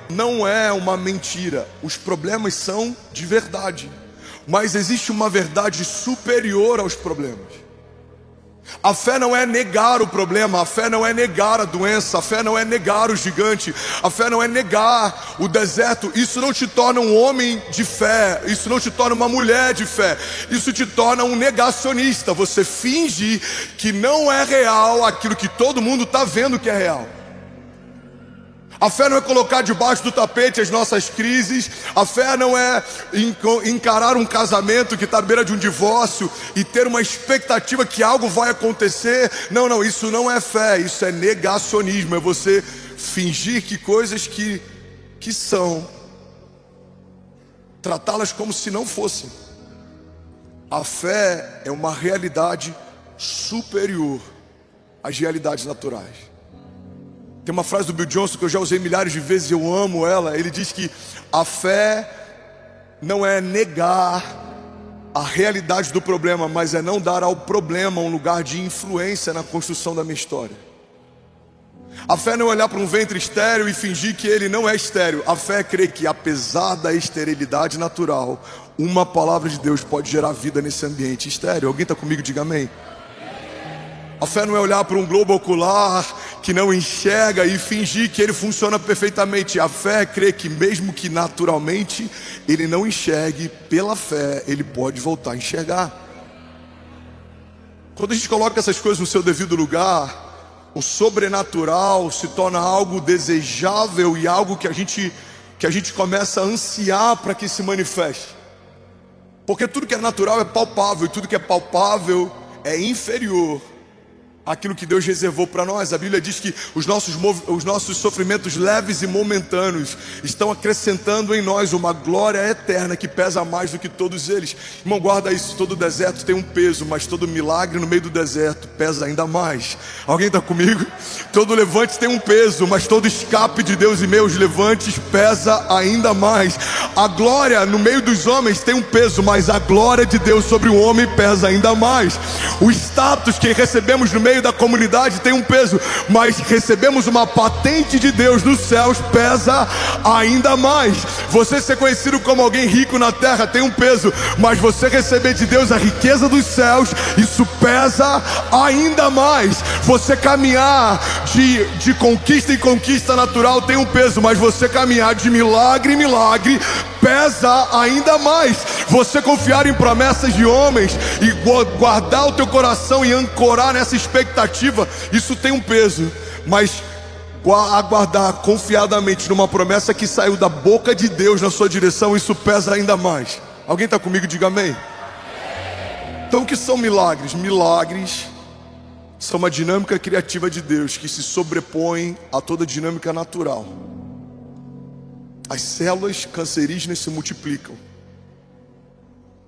Não é uma mentira, os problemas são de verdade, mas existe uma verdade superior aos problemas. A fé não é negar o problema, a fé não é negar a doença, a fé não é negar o gigante, a fé não é negar o deserto. Isso não te torna um homem de fé, isso não te torna uma mulher de fé, isso te torna um negacionista. Você finge que não é real aquilo que todo mundo está vendo que é real. A fé não é colocar debaixo do tapete as nossas crises. A fé não é encarar um casamento que está à beira de um divórcio e ter uma expectativa que algo vai acontecer. Não, isso não é fé, isso é negacionismo. É você fingir que coisas que são, tratá-las como se não fossem. A fé é uma realidade superior às realidades naturais. Tem uma frase do Bill Johnson que eu já usei milhares de vezes, eu amo ela. Ele diz que a fé não é negar a realidade do problema, mas é não dar ao problema um lugar de influência na construção da minha história. A fé não é olhar para um ventre estéril e fingir que ele não é estéril. A fé é crer que, apesar da esterilidade natural, uma palavra de Deus pode gerar vida nesse ambiente estéril. Alguém está comigo? Diga amém. A fé não é olhar para um globo ocular que não enxerga e fingir que ele funciona perfeitamente. A fé é crer que mesmo que naturalmente ele não enxergue, pela fé ele pode voltar a enxergar. Quando a gente coloca essas coisas no seu devido lugar, o sobrenatural se torna algo desejável e algo que a gente começa a ansiar para que se manifeste. Porque tudo que é natural é palpável, e tudo que é palpável é inferior aquilo que Deus reservou para nós. A Bíblia diz que os nossos sofrimentos leves e momentâneos estão acrescentando em nós uma glória eterna que pesa mais do que todos eles. Irmão, guarda isso, todo deserto tem um peso, mas todo milagre no meio do deserto pesa ainda mais. Alguém está comigo? Todo levante tem um peso, mas todo escape de Deus em meus levantes pesa ainda mais. A glória no meio dos homens tem um peso, mas a glória de Deus sobre o homem pesa ainda mais. O status que recebemos no meio da comunidade tem um peso, mas recebemos uma patente de Deus nos céus, pesa ainda mais. Você ser conhecido como alguém rico na terra tem um peso, mas você receber de Deus a riqueza dos céus, isso pesa ainda mais. Você caminhar de conquista em conquista natural tem um peso, mas você caminhar de milagre em milagre pesa ainda mais. Você confiar em promessas de homens e guardar o teu coração e ancorar nessa expectativa, isso tem um peso, mas aguardar confiadamente numa promessa que saiu da boca de Deus na sua direção, isso pesa ainda mais. Alguém está comigo? Diga amém. Então o que são milagres? Milagres são uma dinâmica criativa de Deus que se sobrepõe a toda dinâmica natural. As células cancerígenas se multiplicam,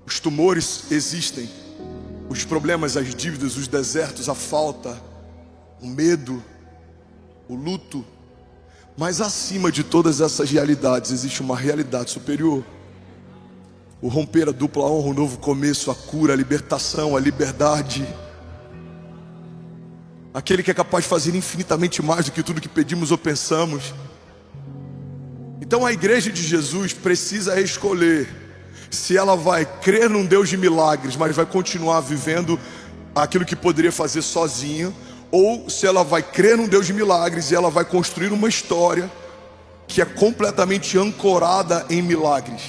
os tumores existem, os problemas, as dívidas, os desertos, a falta, o medo, o luto. Mas acima de todas essas realidades existe uma realidade superior. O romper, a dupla honra, o novo começo, a cura, a libertação, a liberdade. Aquele que é capaz de fazer infinitamente mais do que tudo que pedimos ou pensamos. Então a igreja de Jesus precisa escolher se ela vai crer num Deus de milagres, mas vai continuar vivendo aquilo que poderia fazer sozinha, ou se ela vai crer num Deus de milagres e ela vai construir uma história que é completamente ancorada em milagres.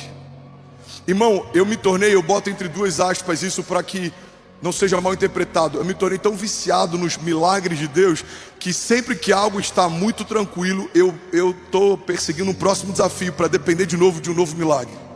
Irmão, eu boto entre duas aspas isso para que não seja mal interpretado. Eu me tornei tão viciado nos milagres de Deus que sempre que algo está muito tranquilo, eu estou perseguindo um próximo desafio para depender de novo de um novo milagre.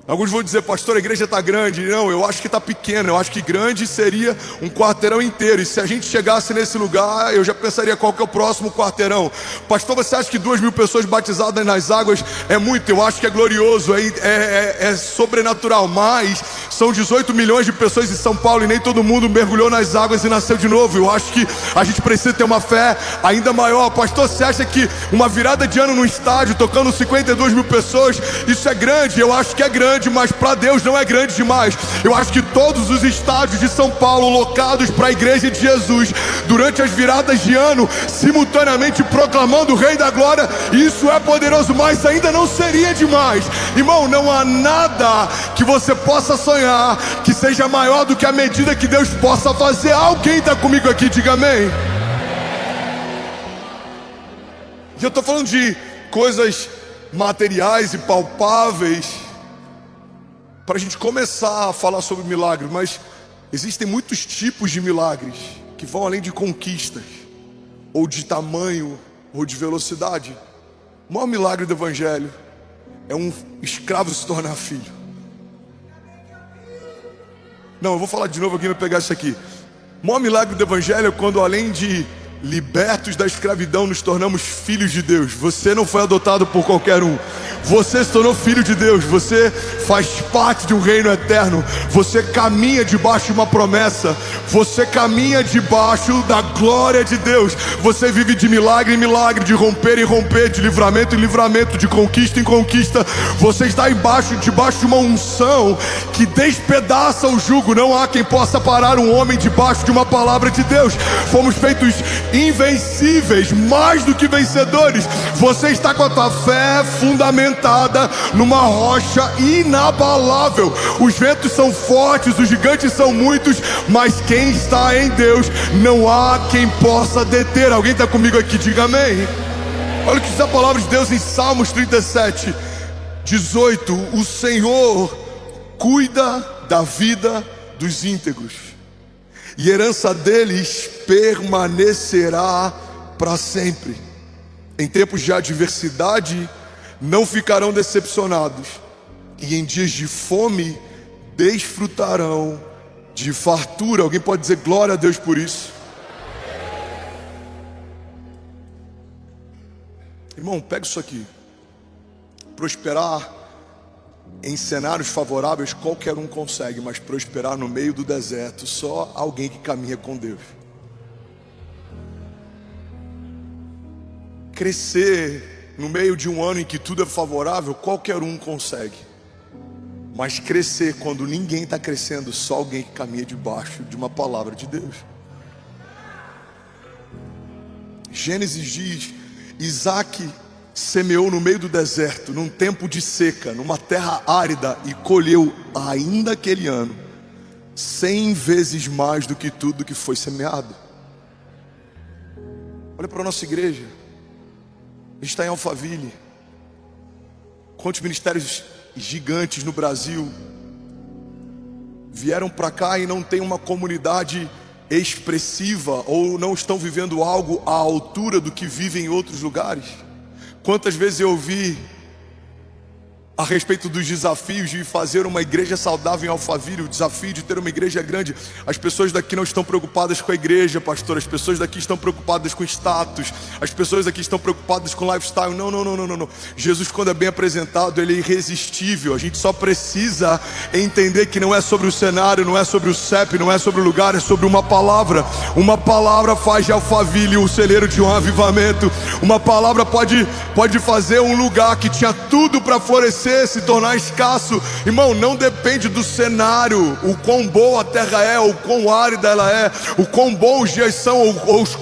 Alguns vão dizer, pastor, a igreja está grande. Não, eu acho que está pequena. Eu acho que grande seria um quarteirão inteiro. E se a gente chegasse nesse lugar, eu já pensaria qual que é o próximo quarteirão. Pastor, você acha que 2.000 pessoas batizadas nas águas é muito? Eu acho que é glorioso, é sobrenatural. Mas São 18 milhões de pessoas em São Paulo e nem todo mundo mergulhou nas águas e nasceu de novo. Eu acho que a gente precisa ter uma fé ainda maior. Pastor, você acha que uma virada de ano no estádio, tocando 52 mil pessoas, isso é grande? Eu acho que é grande, mas para Deus não é grande demais. Eu acho que todos os estádios de São Paulo locados para a igreja de Jesus, durante as viradas de ano, simultaneamente proclamando o Rei da Glória, isso é poderoso, mas ainda não seria demais. Irmão, não há nada que você possa sonhar que seja maior do que a medida que Deus possa fazer. Alguém está comigo aqui? Diga amém. E eu estou falando de coisas materiais e palpáveis para a gente começar a falar sobre milagres, mas existem muitos tipos de milagres que vão além de conquistas, ou de tamanho, ou de velocidade. O maior milagre do Evangelho é um escravo se tornar filho. Não, eu vou falar de novo aqui para pegar isso aqui. O maior milagre do Evangelho é quando, além de libertos da escravidão, nos tornamos filhos de Deus. Você não foi adotado por qualquer um. Você se tornou filho de Deus. Você faz parte de um reino eterno. Você caminha debaixo de uma promessa. Você caminha debaixo da glória de Deus. Você vive de milagre em milagre, de romper em romper, de livramento em livramento, de conquista em conquista. Você está debaixo de uma unção que despedaça o jugo. Não há quem possa parar um homem debaixo de uma palavra de Deus. Fomos feitos invencíveis, mais do que vencedores. Você está com a tua fé fundamentada numa rocha inabalável. Os ventos são fortes, os gigantes são muitos, mas quem está em Deus, não há quem possa deter. Alguém está comigo aqui? Diga amém. Olha o que diz a palavra de Deus em Salmos 37, 18. O Senhor cuida da vida dos íntegros, e a herança deles permanecerá para sempre. Em tempos de adversidade não ficarão decepcionados, e em dias de fome desfrutarão de fartura. Alguém pode dizer glória a Deus por isso? Irmão, pega isso aqui. Prosperar em cenários favoráveis qualquer um consegue, mas prosperar no meio do deserto só alguém que caminha com Deus. Crescer no meio de um ano em que tudo é favorável, qualquer um consegue, mas crescer quando ninguém está crescendo, só alguém que caminha debaixo de uma palavra de Deus. Gênesis diz: Isaac semeou no meio do deserto, num tempo de seca, numa terra árida, e colheu ainda aquele ano 100 vezes mais do que tudo que foi semeado. Olha para a nossa igreja. A gente está em Alphaville. Quantos ministérios gigantes no Brasil vieram para cá e não tem uma comunidade expressiva, ou não estão vivendo algo à altura do que vivem em outros lugares? Quantas vezes eu ouvi a respeito dos desafios de fazer uma igreja saudável em Alphaville, o desafio de ter uma igreja grande. As pessoas daqui não estão preocupadas com a igreja, pastor. As pessoas daqui estão preocupadas com status. As pessoas aqui estão preocupadas com lifestyle. Não. Jesus, quando é bem apresentado, ele é irresistível. A gente só precisa entender que não é sobre o cenário, não é sobre o CEP, não é sobre o lugar, é sobre uma palavra. Uma palavra faz de Alphaville o celeiro de um avivamento. Uma palavra pode fazer um lugar que tinha tudo para florescer se tornar escasso. Irmão, não depende do cenário, o quão boa a terra é, o quão árida ela é, o quão bons os dias são,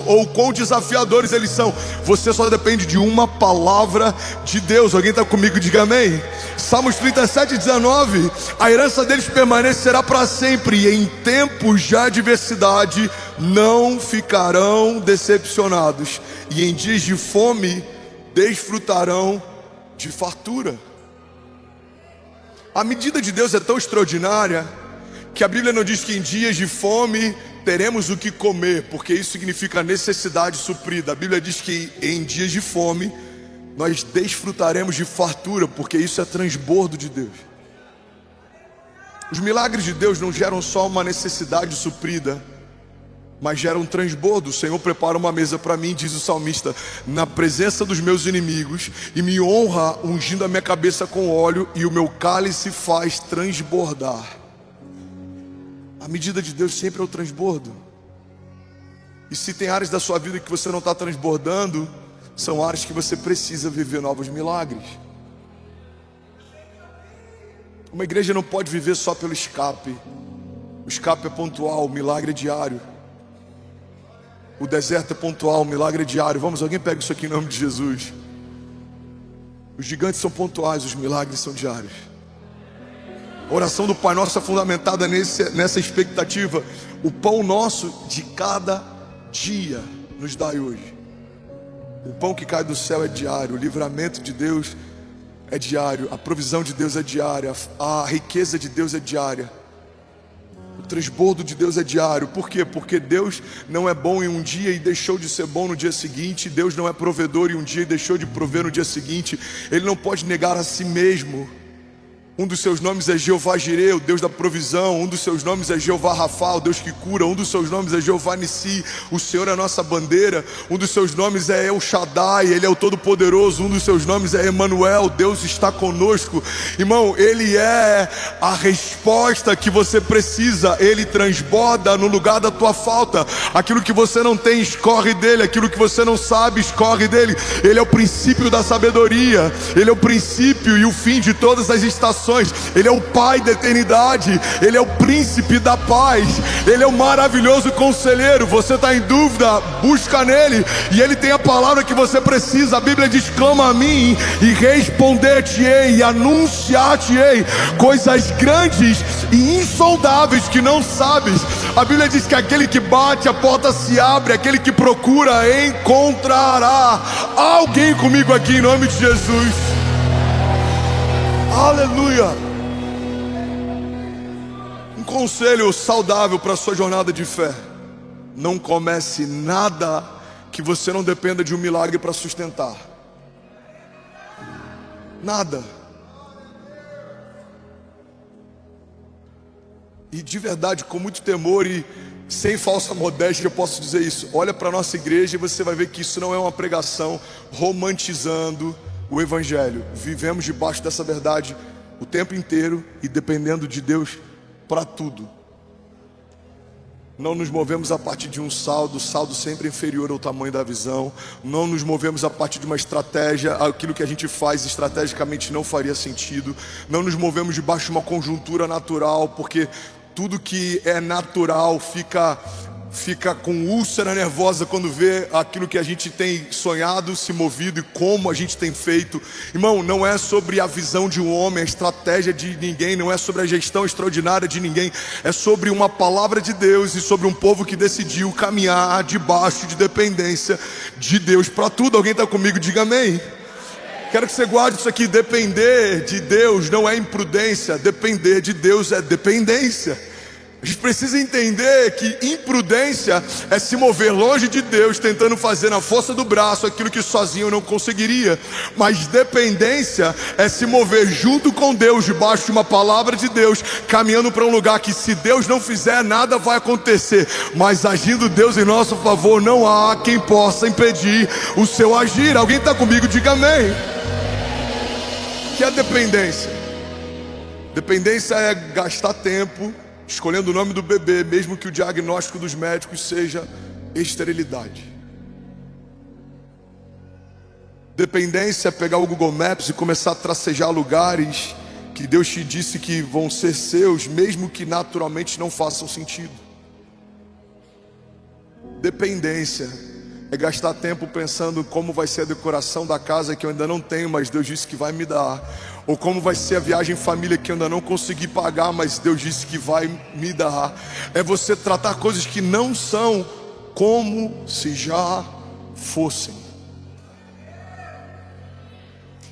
ou quão desafiadores eles são. Você só depende de uma palavra de Deus. Alguém está comigo? Diga amém. Salmos 37, 19. A herança deles permanecerá para sempre, e em tempos de adversidade não ficarão decepcionados, e em dias de fome desfrutarão de fartura. A medida de Deus é tão extraordinária que a Bíblia não diz que em dias de fome teremos o que comer, porque isso significa necessidade suprida. A Bíblia diz que em dias de fome nós desfrutaremos de fartura, porque isso é transbordo de Deus. Os milagres de Deus não geram só uma necessidade suprida, mas gera um transbordo. O Senhor prepara uma mesa para mim, diz o salmista, na presença dos meus inimigos, e me honra ungindo a minha cabeça com óleo, e o meu cálice faz transbordar. A medida de Deus sempre é o transbordo. E se tem áreas da sua vida que você não está transbordando, são áreas que você precisa viver novos milagres. Uma igreja não pode viver só pelo escape. O escape é pontual, o milagre é diário. O deserto é pontual, o milagre é diário. Vamos, alguém pega isso aqui em nome de Jesus. Os gigantes são pontuais, os milagres são diários. A oração do Pai Nosso é fundamentada nessa expectativa. O pão nosso de cada dia nos dai hoje. O pão que cai do céu é diário. O livramento de Deus é diário. A provisão de Deus é diária. A riqueza de Deus é diária. O transbordo de Deus é diário. Por quê? Porque Deus não é bom em um dia e deixou de ser bom no dia seguinte. Deus não é provedor em um dia e deixou de prover no dia seguinte. Ele não pode negar a si mesmo. Um dos seus nomes é Jeová Jireh, o Deus da provisão. Um dos seus nomes é Jeová Rafa, o Deus que cura. Um dos seus nomes é Jeová Nissi, o Senhor é a nossa bandeira. Um dos seus nomes é El Shaddai, Ele é o Todo-Poderoso. Um dos seus nomes é Emanuel, Deus está conosco. Irmão, Ele é a resposta que você precisa. Ele transborda no lugar da tua falta. Aquilo que você não tem, escorre dele. Aquilo que você não sabe, escorre dele. Ele é o princípio da sabedoria. Ele é o princípio e o fim de todas as estações. Ele é o Pai da eternidade. Ele é o príncipe da paz. Ele é o maravilhoso conselheiro. Você está em dúvida? Busca nele, e ele tem a palavra que você precisa. A Bíblia diz: clama a mim e responder-te-ei e anunciar-te-ei coisas grandes e insondáveis que não sabes. A Bíblia diz que aquele que bate, a porta se abre. Aquele que procura, encontrará. Alguém comigo aqui em nome de Jesus. Aleluia. Um conselho saudável para a sua jornada de fé: não comece nada que você não dependa de um milagre para sustentar. Nada. E de verdade, com muito temor e sem falsa modéstia, eu posso dizer isso. Olha para a nossa igreja e você vai ver que isso não é uma pregação romantizando o Evangelho. Vivemos debaixo dessa verdade o tempo inteiro e dependendo de Deus para tudo. Não nos movemos a partir de um saldo, saldo sempre inferior ao tamanho da visão. Não nos movemos a partir de uma estratégia, aquilo que a gente faz estrategicamente não faria sentido. Não nos movemos debaixo de uma conjuntura natural, porque tudo que é natural fica com úlcera nervosa quando vê aquilo que a gente tem sonhado, se movido e como a gente tem feito. Irmão, não é sobre a visão de um homem, a estratégia de ninguém, não é sobre a gestão extraordinária de ninguém. É sobre uma palavra de Deus e sobre um povo que decidiu caminhar debaixo de dependência de Deus para tudo. Alguém está comigo? Diga amém. Quero que você guarde isso aqui. Depender de Deus não é imprudência. Depender de Deus é dependência. A gente precisa entender que imprudência é se mover longe de Deus, tentando fazer na força do braço aquilo que sozinho eu não conseguiria. Mas dependência é se mover junto com Deus, debaixo de uma palavra de Deus, caminhando para um lugar que, se Deus não fizer, nada vai acontecer. Mas agindo Deus em nosso favor, não há quem possa impedir o seu agir. Alguém está comigo? Diga amém. O que é dependência? Dependência é gastar tempo escolhendo o nome do bebê, mesmo que o diagnóstico dos médicos seja esterilidade. Dependência é pegar o Google Maps e começar a tracejar lugares que Deus te disse que vão ser seus, mesmo que naturalmente não façam sentido. Dependência é gastar tempo pensando como vai ser a decoração da casa que eu ainda não tenho, mas Deus disse que vai me dar. Ou como vai ser a viagem em família que eu ainda não consegui pagar, mas Deus disse que vai me dar. É você tratar coisas que não são como se já fossem.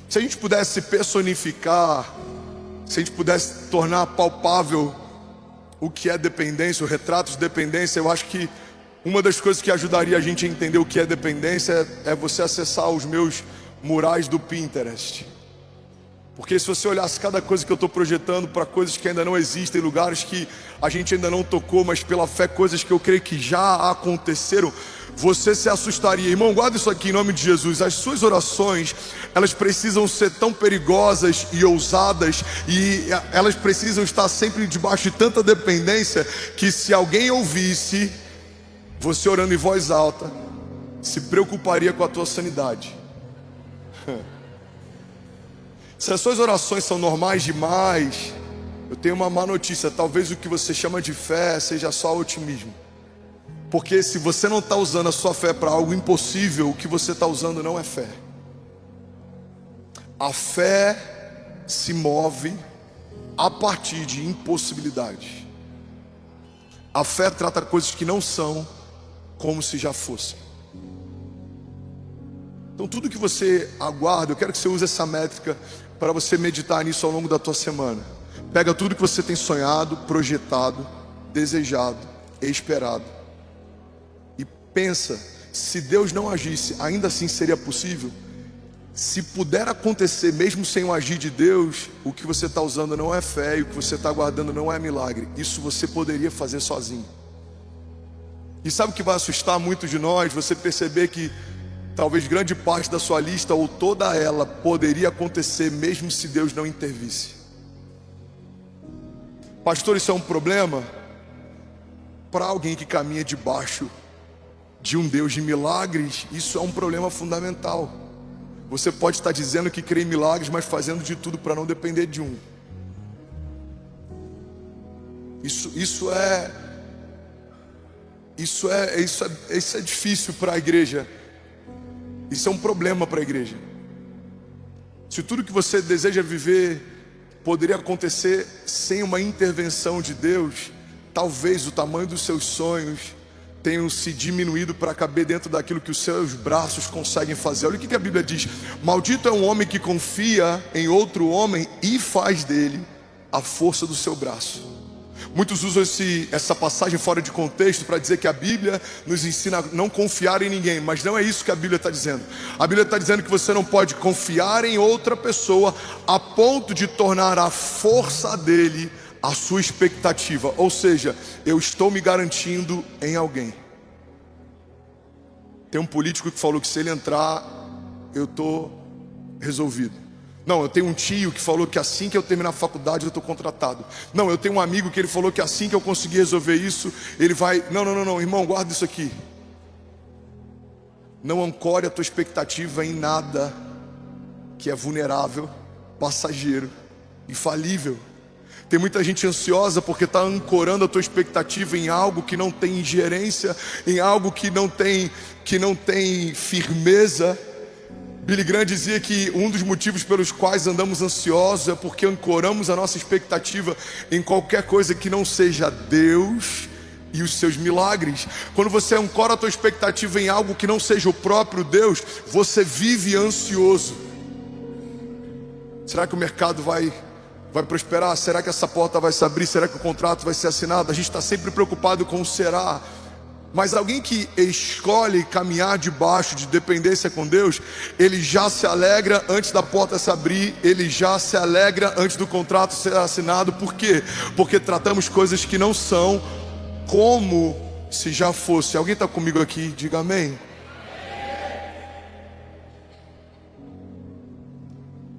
Se a gente pudesse personificar, se a gente pudesse tornar palpável o que é dependência, o retrato de dependência, eu acho que uma das coisas que ajudaria a gente a entender o que é dependência é você acessar os meus murais do Pinterest. Porque se você olhasse cada coisa que eu estou projetando para coisas que ainda não existem, lugares que a gente ainda não tocou, mas pela fé coisas que eu creio que já aconteceram, você se assustaria. Irmão, guarda isso aqui em nome de Jesus. As suas orações, elas precisam ser tão perigosas e ousadas, e elas precisam estar sempre debaixo de tanta dependência, que se alguém ouvisse você orando em voz alta, se preocuparia com a tua sanidade. Se as suas orações são normais demais, eu tenho uma má notícia: talvez o que você chama de fé seja só otimismo. Porque se você não está usando a sua fé para algo impossível, o que você está usando não é fé. A fé se move a partir de impossibilidades. A fé trata coisas que não são como se já fossem. Então tudo que você aguarda, eu quero que você use essa métrica para você meditar nisso ao longo da tua semana. Pega tudo que você tem sonhado, projetado, desejado, esperado, e pensa, se Deus não agisse, ainda assim seria possível? Se puder acontecer mesmo sem o agir de Deus, o que você está usando não é fé, e o que você está aguardando não é milagre. Isso você poderia fazer sozinho. E sabe o que vai assustar muitos de nós? Você perceber que talvez grande parte da sua lista, ou toda ela, poderia acontecer mesmo se Deus não intervisse. Pastor, isso é um problema? Para alguém que caminha debaixo de um Deus de milagres, isso é um problema fundamental. Você pode estar dizendo que crê em milagres, mas fazendo de tudo para não depender de um. Isso é difícil para a igreja. Isso é um problema para a igreja. Se tudo que você deseja viver poderia acontecer sem uma intervenção de Deus, talvez o tamanho dos seus sonhos tenham se diminuído para caber dentro daquilo que os seus braços conseguem fazer. Olha o que a Bíblia diz: maldito é um homem que confia em outro homem e faz dele a força do seu braço. Muitos usam essa passagem fora de contexto para dizer que a Bíblia nos ensina a não confiar em ninguém, mas não é isso que a Bíblia está dizendo. A Bíblia está dizendo que você não pode confiar em outra pessoa a ponto de tornar a força dele a sua expectativa. Ou seja, eu estou me garantindo em alguém. Tem um político que falou que se ele entrar, eu estou resolvido. Não, eu tenho um tio que falou que assim que eu terminar a faculdade eu estou contratado. Não, eu tenho um amigo que ele falou que assim que eu conseguir resolver isso, ele vai... Não, irmão, guarda isso aqui. Não ancore a tua expectativa em nada que é vulnerável, passageiro, infalível. Tem muita gente ansiosa porque está ancorando a tua expectativa em algo que não tem ingerência, em algo que não tem firmeza. Billy Graham dizia que um dos motivos pelos quais andamos ansiosos é porque ancoramos a nossa expectativa em qualquer coisa que não seja Deus e os seus milagres. Quando você ancora a tua expectativa em algo que não seja o próprio Deus, você vive ansioso. Será que o mercado vai prosperar? Será que essa porta vai se abrir? Será que o contrato vai ser assinado? A gente está sempre preocupado com o será. Mas alguém que escolhe caminhar debaixo de dependência com Deus, ele já se alegra antes da porta se abrir, ele já se alegra antes do contrato ser assinado. Por quê? Porque tratamos coisas que não são como se já fosse. Alguém está comigo aqui? Diga amém.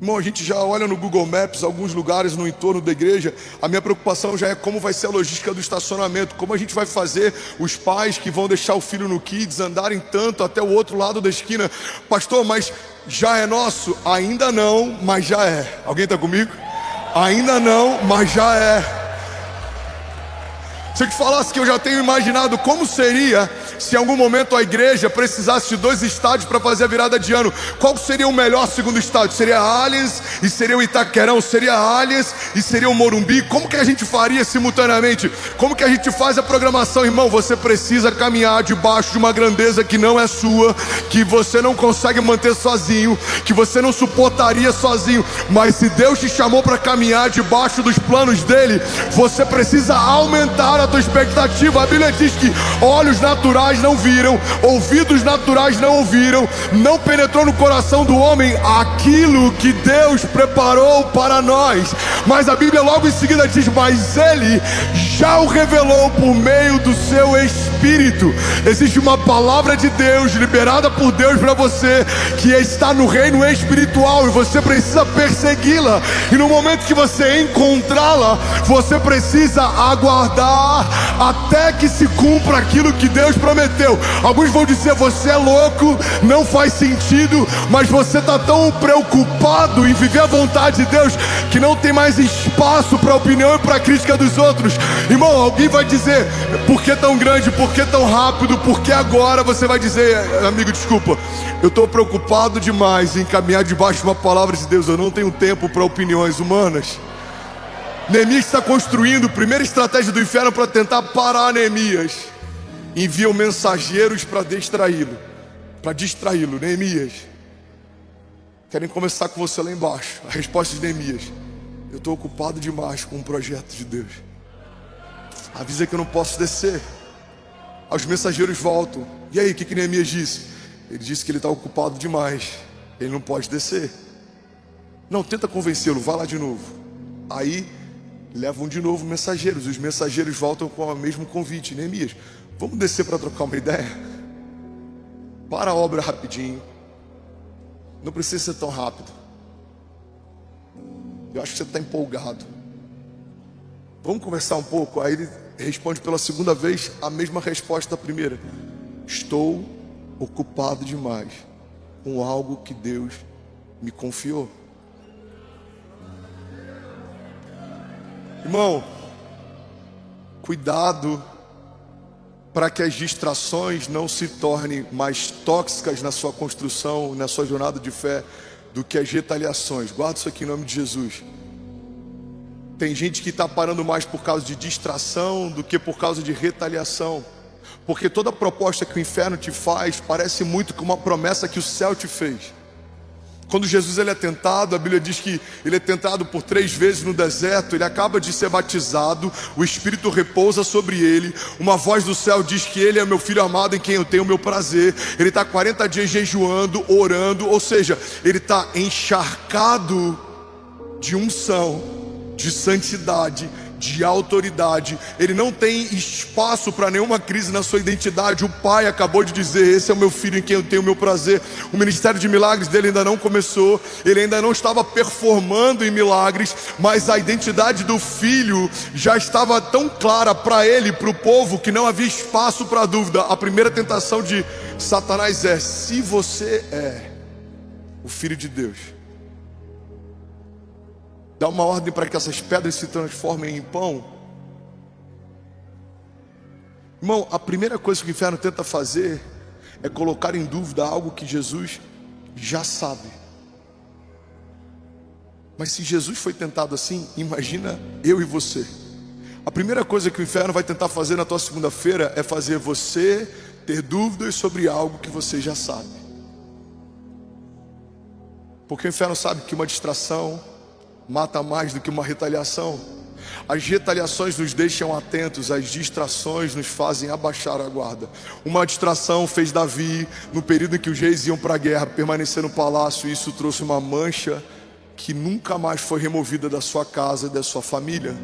Irmão, a gente já olha no Google Maps alguns lugares no entorno da igreja. A minha preocupação já é como vai ser a logística do estacionamento. Como a gente vai fazer os pais que vão deixar o filho no Kids andarem tanto até o outro lado da esquina. Pastor, mas já é nosso? Ainda não, mas já é. Alguém está comigo? Ainda não, mas já é. Se eu te falasse que eu já tenho imaginado como seria se em algum momento a igreja precisasse de 2 estádios para fazer a virada de ano, qual seria o melhor segundo estádio? Seria Allianz e seria o Itaquerão? Seria Allianz e seria o Morumbi? Como que a gente faria simultaneamente? Como que a gente faz a programação? Irmão, você precisa caminhar debaixo de uma grandeza que não é sua, que você não consegue manter sozinho, que você não suportaria sozinho. Mas se Deus te chamou para caminhar debaixo dos planos dele, você precisa aumentar a tua expectativa. A Bíblia diz que olhos naturais naturais não viram, ouvidos naturais não ouviram, não penetrou no coração do homem aquilo que Deus preparou para nós. Mas a Bíblia logo em seguida diz: mas Ele já o revelou por meio do seu Espírito. Existe uma palavra de Deus liberada por Deus para você, que está no reino espiritual, e você precisa persegui-la. E no momento que você encontrá-la, você precisa aguardar até que se cumpra aquilo que Deus prometeu. Alguns vão dizer: você é louco, não faz sentido. Mas você está tão preocupado em viver a vontade de Deus que não tem mais espaço para a opinião e para a crítica dos outros. Irmão, alguém vai dizer: por que tão grande, por que tão rápido, por que agora? Você vai dizer: amigo, desculpa, eu estou preocupado demais em caminhar debaixo de uma palavra de Deus. Eu não tenho tempo para opiniões humanas. Neemias está construindo a primeira estratégia do inferno para tentar parar Neemias. Enviam mensageiros para distraí-lo. Neemias, querem conversar com você lá embaixo. A resposta de Neemias: eu estou ocupado demais com um projeto de Deus. Avisa que eu não posso descer. Os mensageiros voltam. E aí, o que Neemias disse? Ele disse que ele está ocupado demais, ele não pode descer. Não, tenta convencê-lo, vai lá de novo. Aí levam de novo mensageiros. Os mensageiros voltam com o mesmo convite: Neemias, vamos descer para trocar uma ideia? Para a obra rapidinho. Não precisa ser tão rápido. Eu acho que você está empolgado. Vamos conversar um pouco. Aí ele responde pela segunda vez a mesma resposta da primeira: estou ocupado demais com algo que Deus me confiou. Irmão, cuidado para que as distrações não se tornem mais tóxicas na sua construção, na sua jornada de fé, do que as retaliações. Guarda isso aqui em nome de Jesus. Tem gente que está parando mais por causa de distração do que por causa de retaliação. Porque toda proposta que o inferno te faz parece muito com uma promessa que o céu te fez. Quando Jesus ele é tentado, a Bíblia diz que ele é tentado por 3 vezes no deserto. Ele acaba de ser batizado, o Espírito repousa sobre ele. Uma voz do céu diz que ele é meu filho amado, em quem eu tenho o meu prazer. Ele está 40 dias jejuando, orando. Ou seja, ele está encharcado de unção, de santidade, de autoridade. Ele não tem espaço para nenhuma crise na sua identidade. O pai acabou de dizer: esse é o meu filho em quem eu tenho o meu prazer. O ministério de milagres dele ainda não começou, ele ainda não estava performando em milagres, mas a identidade do filho já estava tão clara para ele, para o povo, que não havia espaço para dúvida. A primeira tentação de Satanás é: se você é o filho de Deus, dá uma ordem para que essas pedras se transformem em pão. Irmão, a primeira coisa que o inferno tenta fazer é colocar em dúvida algo que Jesus já sabe. Mas se Jesus foi tentado assim, imagina eu e você. A primeira coisa que o inferno vai tentar fazer na tua segunda-feira é fazer você ter dúvidas sobre algo que você já sabe. Porque o inferno sabe que uma distração mata mais do que uma retaliação. As retaliações nos deixam atentos, as distrações nos fazem abaixar a guarda. Uma distração fez Davi, no período em que os reis iam para a guerra, permanecer no palácio, e isso trouxe uma mancha que nunca mais foi removida da sua casa e da sua família.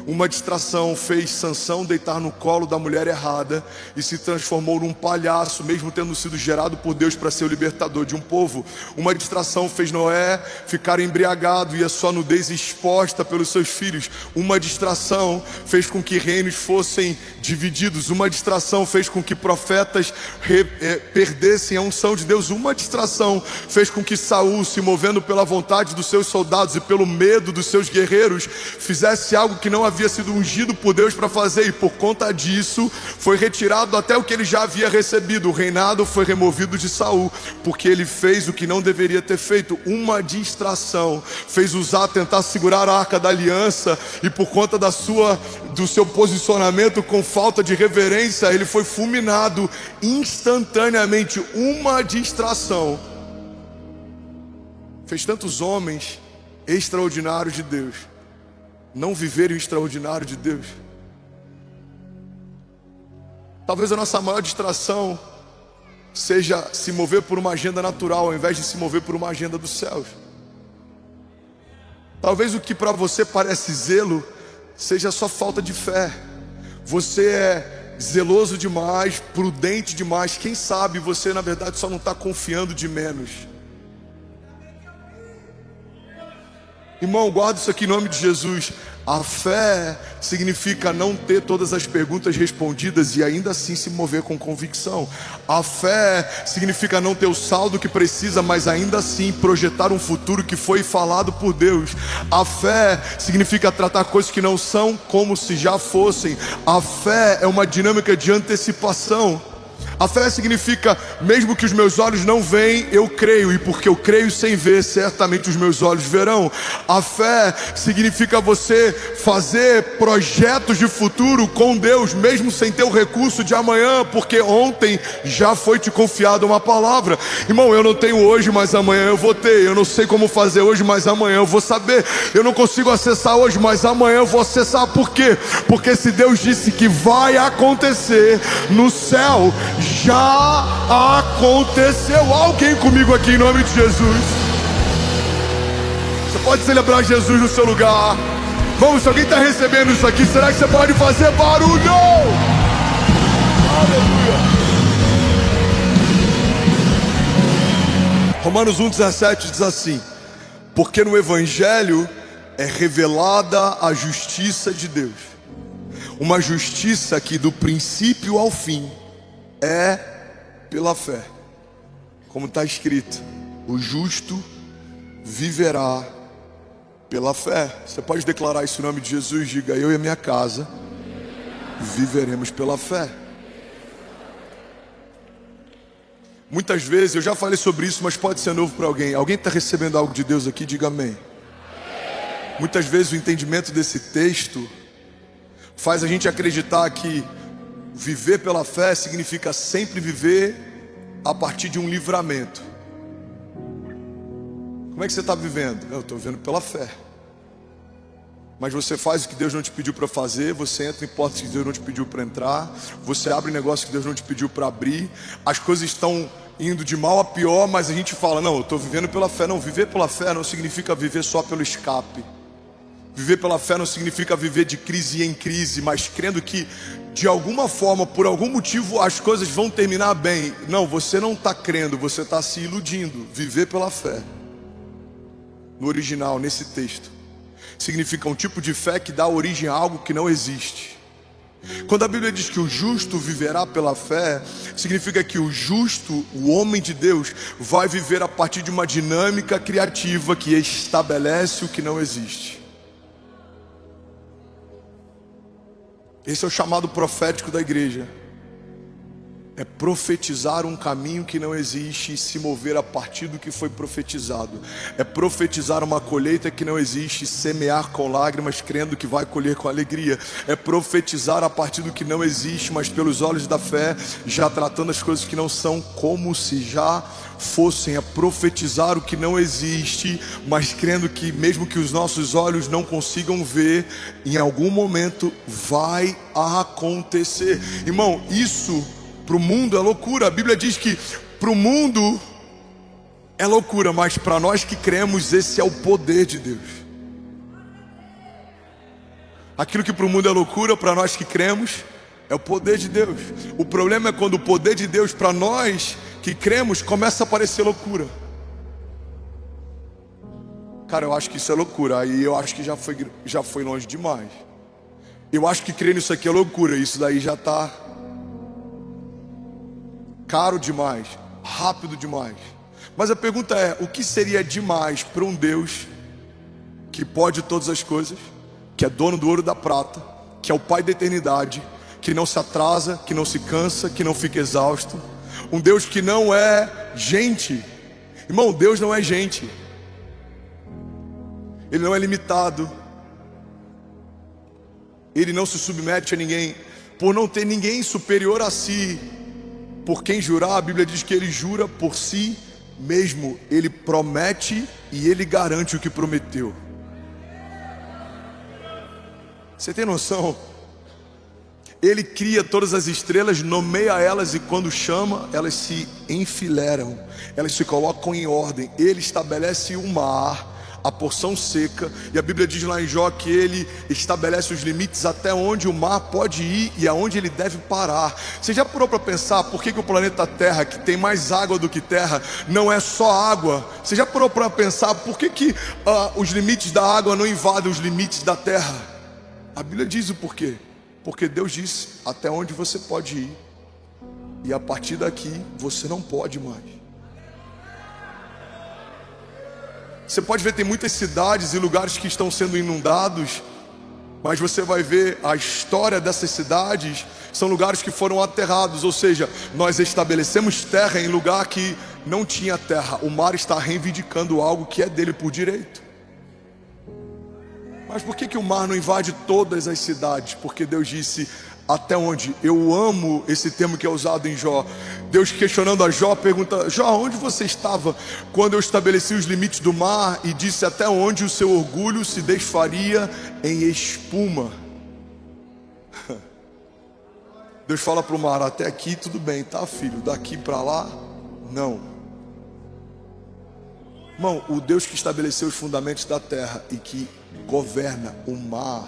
Uma distração fez Sansão deitar no colo da mulher errada e se transformou num palhaço, mesmo tendo sido gerado por Deus para ser o libertador de um povo. Uma distração fez Noé ficar embriagado e a sua nudez exposta pelos seus filhos. Uma distração fez com que reinos fossem divididos. Uma distração fez com que profetas perdessem a unção de Deus. Uma distração fez com que Saul, se movendo pela vontade dos seus soldados e pelo medo dos seus guerreiros, fizesse algo que não havia sido ungido por Deus para fazer, e por conta disso foi retirado até o que ele já havia recebido. O reinado foi removido de Saul, porque ele fez o que não deveria ter feito. Uma distração fez Uzá tentar segurar a arca da aliança, e por conta do seu posicionamento com falta de reverência, ele foi fulminado instantaneamente. Uma distração fez tantos homens extraordinários de Deus não viverem o extraordinário de Deus. Talvez a nossa maior distração seja se mover por uma agenda natural, ao invés de se mover por uma agenda dos céus. Talvez o que para você parece zelo seja só falta de fé. Você é zeloso demais, prudente demais. Quem sabe você na verdade só não está confiando de menos. Irmão, guarda isso aqui em nome de Jesus. A fé significa não ter todas as perguntas respondidas e ainda assim se mover com convicção. A fé significa não ter o saldo que precisa, mas ainda assim projetar um futuro que foi falado por Deus. A fé significa tratar coisas que não são como se já fossem. A fé é uma dinâmica de antecipação. A fé significa, mesmo que os meus olhos não veem, eu creio, e porque eu creio sem ver, certamente os meus olhos verão. A fé significa você fazer projetos de futuro com Deus, mesmo sem ter o recurso de amanhã, porque ontem já foi te confiado uma palavra. Irmão, eu não tenho hoje, mas amanhã eu vou ter. Eu não sei como fazer hoje, mas amanhã eu vou saber. Eu não consigo acessar hoje, mas amanhã eu vou acessar. Por quê? Porque se Deus disse que vai acontecer no céu, já aconteceu. Alguém comigo aqui em nome de Jesus? Você pode celebrar Jesus no seu lugar. Vamos, se alguém está recebendo isso aqui, será que você pode fazer barulho? Aleluia. Romanos 1,17 diz assim: porque no Evangelho é revelada a justiça de Deus, uma justiça que do princípio ao fim é pela fé. Como está escrito, o justo viverá pela fé. Você pode declarar isso em nome de Jesus? Diga: eu e a minha casa viveremos pela fé. Muitas vezes, eu já falei sobre isso, mas pode ser novo para alguém. Alguém está recebendo algo de Deus aqui? Diga amém. Muitas vezes o entendimento desse texto faz a gente acreditar que viver pela fé significa sempre viver a partir de um livramento. Como é que você está vivendo? Eu estou vivendo pela fé. Mas você faz o que Deus não te pediu para fazer, você entra em portas que Deus não te pediu para entrar, você abre negócio que Deus não te pediu para abrir, as coisas estão indo de mal a pior, mas a gente fala: não, eu estou vivendo pela fé. Não, viver pela fé não significa viver só pelo escape. Viver pela fé não significa viver de crise em crise, mas crendo que de alguma forma, por algum motivo, as coisas vão terminar bem. Não, você não está crendo, você está se iludindo. Viver pela fé, no original, nesse texto, significa um tipo de fé que dá origem a algo que não existe. Quando a Bíblia diz que o justo viverá pela fé, significa que o justo, o homem de Deus, vai viver a partir de uma dinâmica criativa que estabelece o que não existe. Esse é o chamado profético da igreja. É profetizar um caminho que não existe e se mover a partir do que foi profetizado. É profetizar uma colheita que não existe e semear com lágrimas, crendo que vai colher com alegria. É profetizar a partir do que não existe, mas pelos olhos da fé, já tratando as coisas que não são como se já fossem. É profetizar o que não existe, mas crendo que mesmo que os nossos olhos não consigam ver, em algum momento vai acontecer. Irmão, isso para o mundo é loucura. A Bíblia diz que para o mundo é loucura, mas para nós que cremos, esse é o poder de Deus. Aquilo que para o mundo é loucura, para nós que cremos, é o poder de Deus. O problema é quando o poder de Deus para nós que cremos começa a parecer loucura. Cara, eu acho que isso é loucura. Aí eu acho que já foi longe demais. Eu acho que crer nisso aqui é loucura. Isso daí já está caro demais, rápido demais. Mas a pergunta é: o que seria demais para um Deus que pode todas as coisas, que é dono do ouro e da prata, que é o Pai da eternidade, que não se atrasa, que não se cansa, que não fica exausto? Um Deus que não é gente. Irmão, Deus não é gente. Ele não é limitado. Ele não se submete a ninguém. Por não ter ninguém superior a si, por quem jurar, a Bíblia diz que ele jura por si mesmo. Ele promete e ele garante o que prometeu. Você tem noção? Ele cria todas as estrelas, nomeia elas e quando chama, elas se enfileiram, elas se colocam em ordem. Ele estabelece o mar, a porção seca, e a Bíblia diz lá em Jó que ele estabelece os limites até onde o mar pode ir e aonde ele deve parar. Você já parou para pensar por que o planeta Terra, que tem mais água do que terra, não é só água? Você já parou para pensar por que os limites da água não invadem os limites da terra? A Bíblia diz o porquê. Porque Deus disse até onde você pode ir, e a partir daqui você não pode mais. Você pode ver, tem muitas cidades e lugares que estão sendo inundados, mas você vai ver a história dessas cidades, são lugares que foram aterrados, ou seja, nós estabelecemos terra em lugar que não tinha terra. O mar está reivindicando algo que é dele por direito. Mas por que o mar não invade todas as cidades? Porque Deus disse até onde? Eu amo esse termo que é usado em Jó. Deus questionando a Jó, pergunta: Jó, onde você estava quando eu estabeleci os limites do mar e disse até onde o seu orgulho se desfaria em espuma? Deus fala para o mar: até aqui tudo bem, tá, filho? Daqui para lá, não. Irmão, o Deus que estabeleceu os fundamentos da terra e que governa o mar,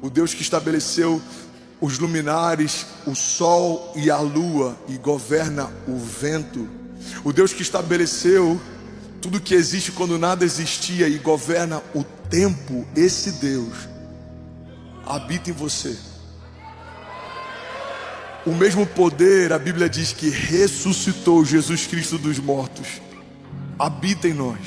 o Deus que estabeleceu os luminares, o sol e a lua e governa o vento, o Deus que estabeleceu tudo que existe quando nada existia e governa o tempo, esse Deus habita em você. O mesmo poder, a Bíblia diz que ressuscitou Jesus Cristo dos mortos, habita em nós.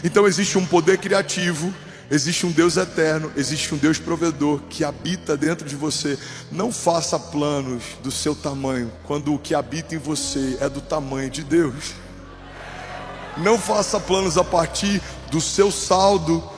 Então existe um poder criativo, existe um Deus eterno, existe um Deus provedor que habita dentro de você. Não faça planos do seu tamanho, quando o que habita em você é do tamanho de Deus. Não faça planos a partir do seu saldo.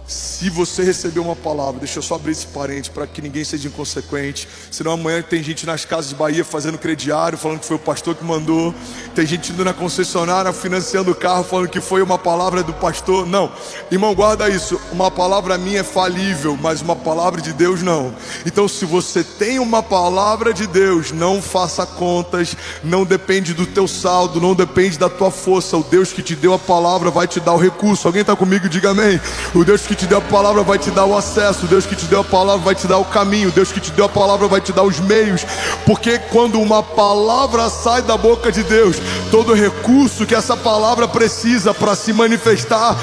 Se você receber uma palavra, deixa eu só abrir esse parênteses para que ninguém seja inconsequente. Senão amanhã tem gente nas casas de Bahia fazendo crediário, falando que foi o pastor que mandou. Tem gente indo na concessionária financiando o carro, falando que foi uma palavra do pastor. Não, irmão, guarda isso. Uma palavra minha é falível, mas uma palavra de Deus não. Então se você tem uma palavra de Deus, não faça contas. Não depende do teu saldo, não depende da tua força. O Deus que te deu a palavra vai te dar o recurso. Alguém está comigo? Diga amém. O Deus que te deu a palavra vai te dar o acesso. O Deus que te deu a palavra vai te dar o caminho. O Deus que te deu a palavra vai te dar os meios. Porque quando uma palavra sai da boca de Deus, todo recurso que essa palavra precisa para se manifestar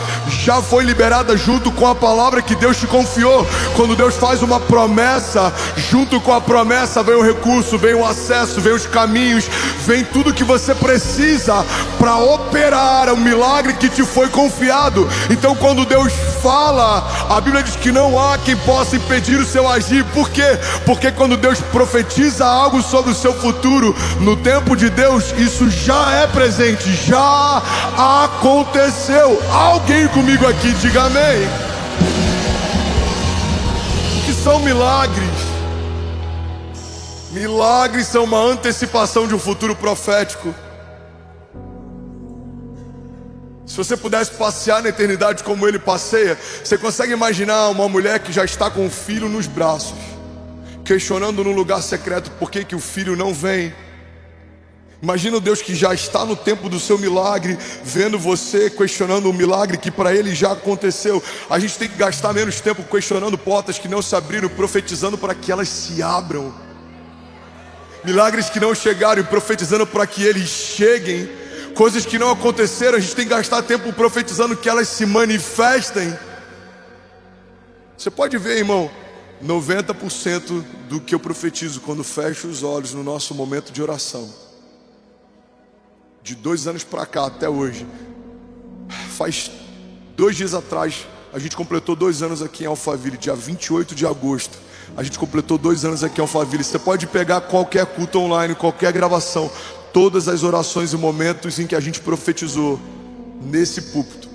já foi liberada junto com a palavra que Deus te confiou. Quando Deus faz uma promessa, junto com a promessa vem o recurso, vem o acesso, vem os caminhos, vem tudo que você precisa para operar o milagre que te foi confiado. Então quando Deus fala, a Bíblia diz que não há quem possa impedir o seu agir. Por quê? Porque quando Deus profetiza algo sobre o seu futuro, no tempo de Deus, isso já é presente, já aconteceu. Alguém comigo aqui, diga amém. O que são milagres? Milagres são uma antecipação de um futuro profético. Se você pudesse passear na eternidade como ele passeia, você consegue imaginar uma mulher que já está com o filho nos braços, questionando no lugar secreto por que o filho não vem? Imagina o Deus que já está no tempo do seu milagre, vendo você questionando o milagre que para ele já aconteceu. A gente tem que gastar menos tempo questionando portas que não se abriram, profetizando para que elas se abram. Milagres que não chegaram e profetizando para que eles cheguem. Coisas que não aconteceram, a gente tem que gastar tempo profetizando que elas se manifestem. Você pode ver, irmão, 90% do que eu profetizo quando fecho os olhos no nosso momento de oração, de 2 anos para cá até hoje, faz 2 dias atrás, a gente completou 2 anos aqui em Alphaville, dia 28 de agosto. A gente completou 2 anos aqui em Alphaville. Você pode pegar qualquer culto online, qualquer gravação, todas as orações e momentos em que a gente profetizou nesse púlpito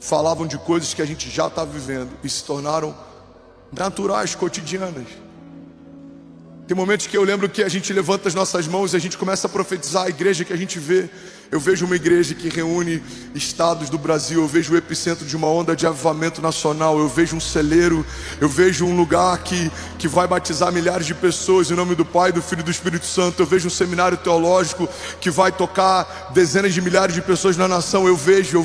falavam de coisas que a gente já está vivendo e se tornaram naturais, cotidianas. Tem momentos que eu lembro que a gente levanta as nossas mãos e a gente começa a profetizar. A igreja que a gente vê Eu vejo uma igreja que reúne estados do Brasil. Eu vejo o epicentro de uma onda de avivamento nacional. Eu vejo um celeiro. Eu vejo um lugar que vai batizar milhares de pessoas em nome do Pai, do Filho e do Espírito Santo. Eu vejo um seminário teológico que vai tocar dezenas de milhares de pessoas na nação. Eu vejo.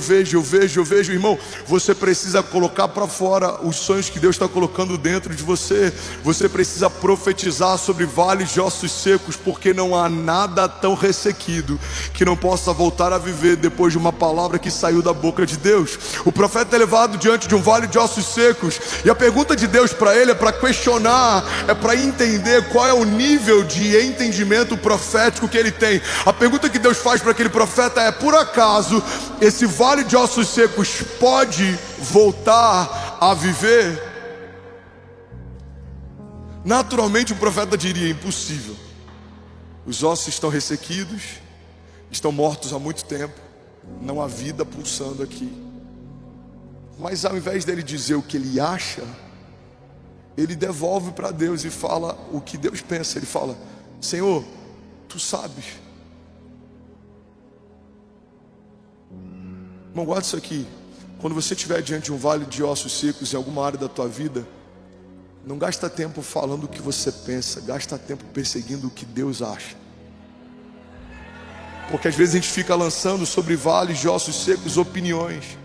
Irmão, você precisa colocar para fora os sonhos que Deus está colocando dentro de você. Você precisa profetizar sobre vales de ossos secos, porque não há nada tão ressequido que não possa voltar a viver depois de uma palavra que saiu da boca de Deus. O profeta é levado diante de um vale de ossos secos, e a pergunta de Deus para ele é para questionar, é para entender qual é o nível de entendimento profético que ele tem. A pergunta que Deus faz para aquele profeta é: por acaso esse vale de ossos secos pode voltar a viver? Naturalmente o profeta diria: impossível. Os ossos estão ressequidos, estão mortos há muito tempo, não há vida pulsando aqui. Mas ao invés dele dizer o que ele acha, ele devolve para Deus e fala o que Deus pensa. Ele fala: Senhor, tu sabes. Irmão, guarda isso aqui. Quando você estiver diante de um vale de ossos secos em alguma área da tua vida, não gasta tempo falando o que você pensa, gasta tempo perseguindo o que Deus acha. Porque às vezes a gente fica lançando sobre vales de ossos secos opiniões.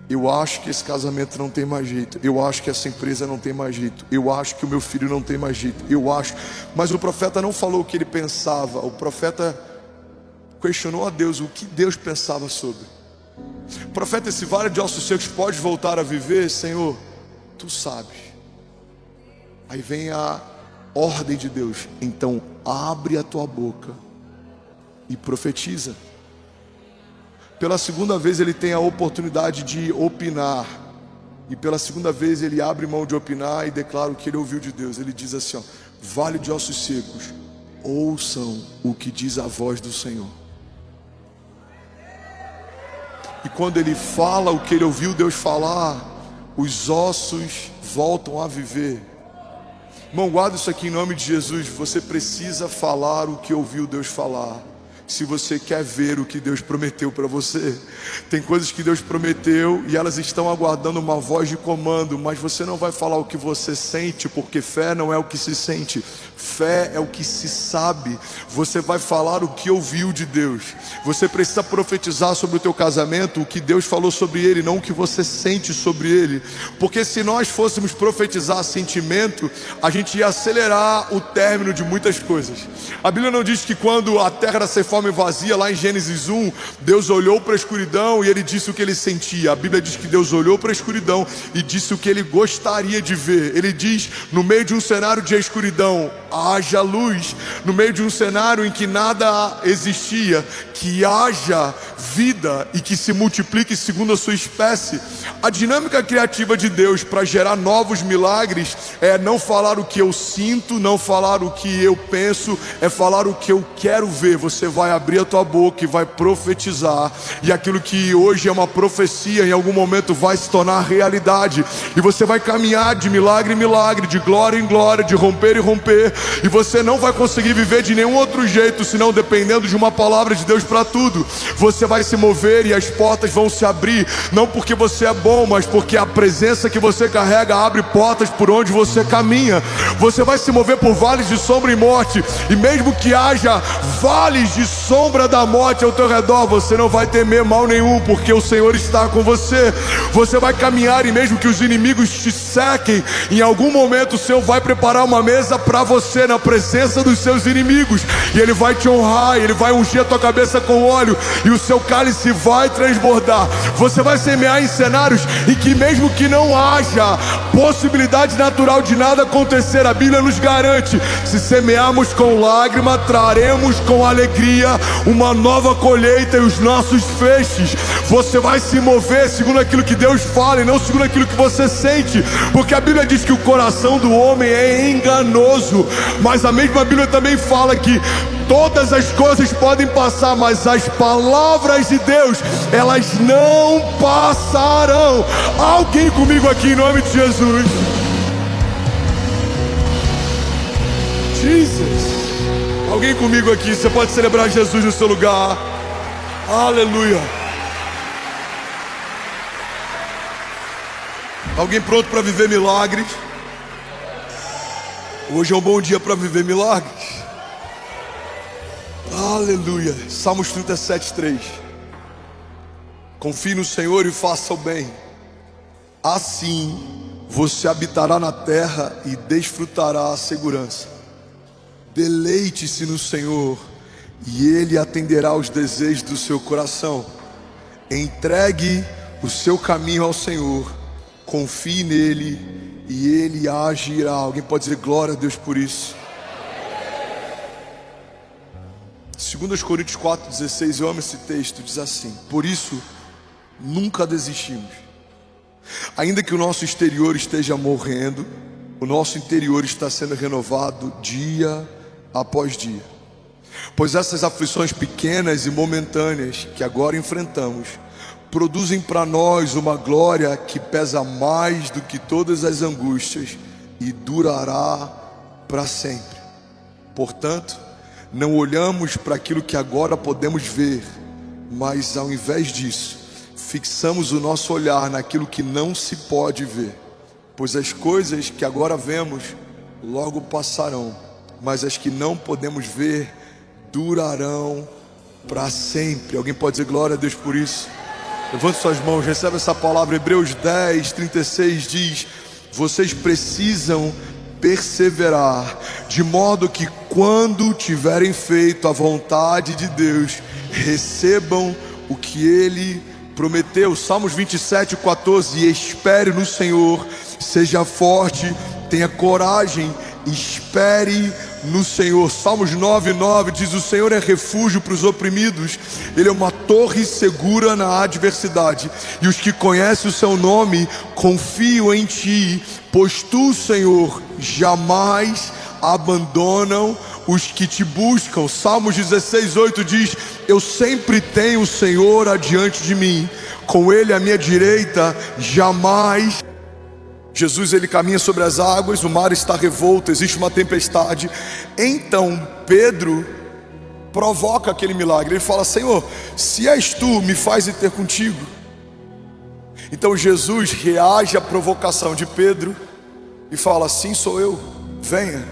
Eu acho que esse casamento não tem mais jeito. Eu acho que essa empresa não tem mais jeito. Eu acho que o meu filho não tem mais jeito. Eu acho. Mas o profeta não falou o que ele pensava. O profeta questionou a Deus o que Deus pensava sobre. Profeta, esse vale de ossos secos pode voltar a viver? Senhor, tu sabes. Aí vem a ordem de Deus: então abre a tua boca e profetiza. Pela segunda vez ele tem a oportunidade de opinar, e pela segunda vez ele abre mão de opinar e declara o que ele ouviu de Deus. Ele diz assim, ó: vale de ossos secos, ouçam o que diz a voz do Senhor. E quando ele fala o que ele ouviu Deus falar, os ossos voltam a viver. Irmão, guarda isso aqui em nome de Jesus. Você precisa falar o que ouviu Deus falar, se você quer ver o que Deus prometeu para você. Tem coisas que Deus prometeu e elas estão aguardando uma voz de comando, mas você não vai falar o que você sente, porque fé não é o que se sente, fé é o que se sabe. Você vai falar o que ouviu de Deus. Você precisa profetizar sobre o teu casamento o que Deus falou sobre ele, não o que você sente sobre ele. Porque se nós fôssemos profetizar sentimento, a gente ia acelerar o término de muitas coisas. A Bíblia não diz que quando a terra era sem forma e vazia, lá em Gênesis 1, Deus olhou para a escuridão e ele disse o que ele sentia. A Bíblia diz que Deus olhou para a escuridão e disse o que ele gostaria de ver. Ele diz: no meio de um cenário de escuridão, haja luz. No meio de um cenário em que nada existia, que haja vida e que se multiplique segundo a sua espécie. A dinâmica criativa de Deus para gerar novos milagres é não falar o que eu sinto, não falar o que eu penso, é falar o que eu quero ver. Você vai abrir a tua boca e vai profetizar, e aquilo que hoje é uma profecia, em algum momento vai se tornar realidade, e você vai caminhar de milagre em milagre, de glória em glória, de romper em romper, e você não vai conseguir viver de nenhum outro jeito, senão dependendo de uma palavra de Deus para tudo. Você vai se mover e as portas vão se abrir, não porque você é bom, mas porque a presença que você carrega abre portas por onde você caminha. Você vai se mover por vales de sombra e morte, e mesmo que haja vales de sombra da morte ao teu redor, você não vai temer mal nenhum, porque o Senhor está com você. Você vai caminhar, e mesmo que os inimigos te sequem, em algum momento o Senhor vai preparar uma mesa para você na presença dos seus inimigos, e Ele vai te honrar, Ele vai ungir a tua cabeça com óleo, e o seu cálice vai transbordar. Você vai semear em cenários em que, mesmo que não haja possibilidade natural de nada acontecer, a Bíblia nos garante: se semearmos com lágrima, traremos com alegria uma nova colheita e os nossos feixes. Você vai se mover segundo aquilo que Deus fala e não segundo aquilo que você sente, porque a Bíblia diz que o coração do homem é enganoso, mas a mesma Bíblia também fala que todas as coisas podem passar, mas as palavras de Deus, elas não passarão. Alguém comigo aqui em nome de Jesus? Jesus. Alguém comigo aqui? Você pode celebrar Jesus no seu lugar. Aleluia. Alguém pronto para viver milagres? Hoje é um bom dia para viver milagres. Aleluia. Salmos 37:3. Confie no Senhor e faça o bem. Assim você habitará na terra e desfrutará a segurança. Deleite-se no Senhor e Ele atenderá aos desejos do seu coração. Entregue o seu caminho ao Senhor. Confie nele e Ele agirá. Alguém pode dizer glória a Deus por isso? 2 Coríntios 4:16, eu amo esse texto, diz assim: por isso nunca desistimos. Ainda que o nosso exterior esteja morrendo, o nosso interior está sendo renovado dia após dia. Pois essas aflições pequenas e momentâneas que agora enfrentamos produzem para nós uma glória que pesa mais do que todas as angústias e durará para sempre. Portanto, não olhamos para aquilo que agora podemos ver, mas ao invés disso, fixamos o nosso olhar naquilo que não se pode ver. Pois as coisas que agora vemos logo passarão, mas as que não podemos ver durarão para sempre. Alguém pode dizer glória a Deus por isso? Levante suas mãos, recebe essa palavra. Hebreus 10:36 diz: vocês precisam perseverar, de modo que quando tiverem feito a vontade de Deus, recebam o que Ele prometeu. Salmos 27:14: espere no Senhor, seja forte, tenha coragem, espere no Senhor. Salmos 9:9 diz: o Senhor é refúgio para os oprimidos, Ele é uma torre segura na adversidade, e os que conhecem o seu nome confiam em ti, pois tu, Senhor, jamais abandonam os que te buscam. Salmos 16:8 diz: eu sempre tenho o Senhor adiante de mim, com Ele à minha direita, jamais. Jesus, ele caminha sobre as águas, o mar está revolto, existe uma tempestade. Então Pedro provoca aquele milagre. Ele fala: Senhor, se és tu, me faz ir ter contigo. Então Jesus reage à provocação de Pedro e fala: sim, sou eu, venha.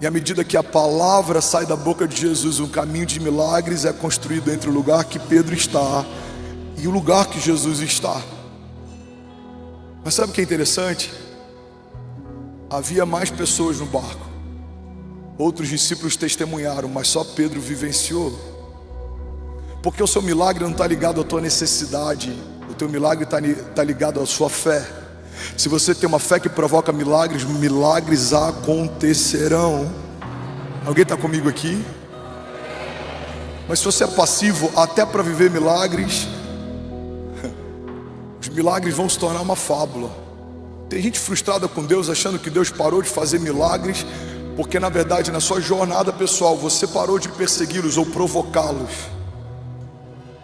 E à medida que a palavra sai da boca de Jesus, um caminho de milagres é construído entre o lugar que Pedro está e o lugar que Jesus está. Mas sabe o que é interessante? Havia mais pessoas no barco. Outros discípulos testemunharam, mas só Pedro vivenciou. Porque o seu milagre não está ligado à tua necessidade, o teu milagre está ligado à sua fé. Se você tem uma fé que provoca milagres, milagres acontecerão. Alguém está comigo aqui? Mas se você é passivo, até para viver milagres, os milagres vão se tornar uma fábula. Tem gente frustrada com Deus, achando que Deus parou de fazer milagres, porque na verdade na sua jornada pessoal você parou de persegui-los ou provocá-los.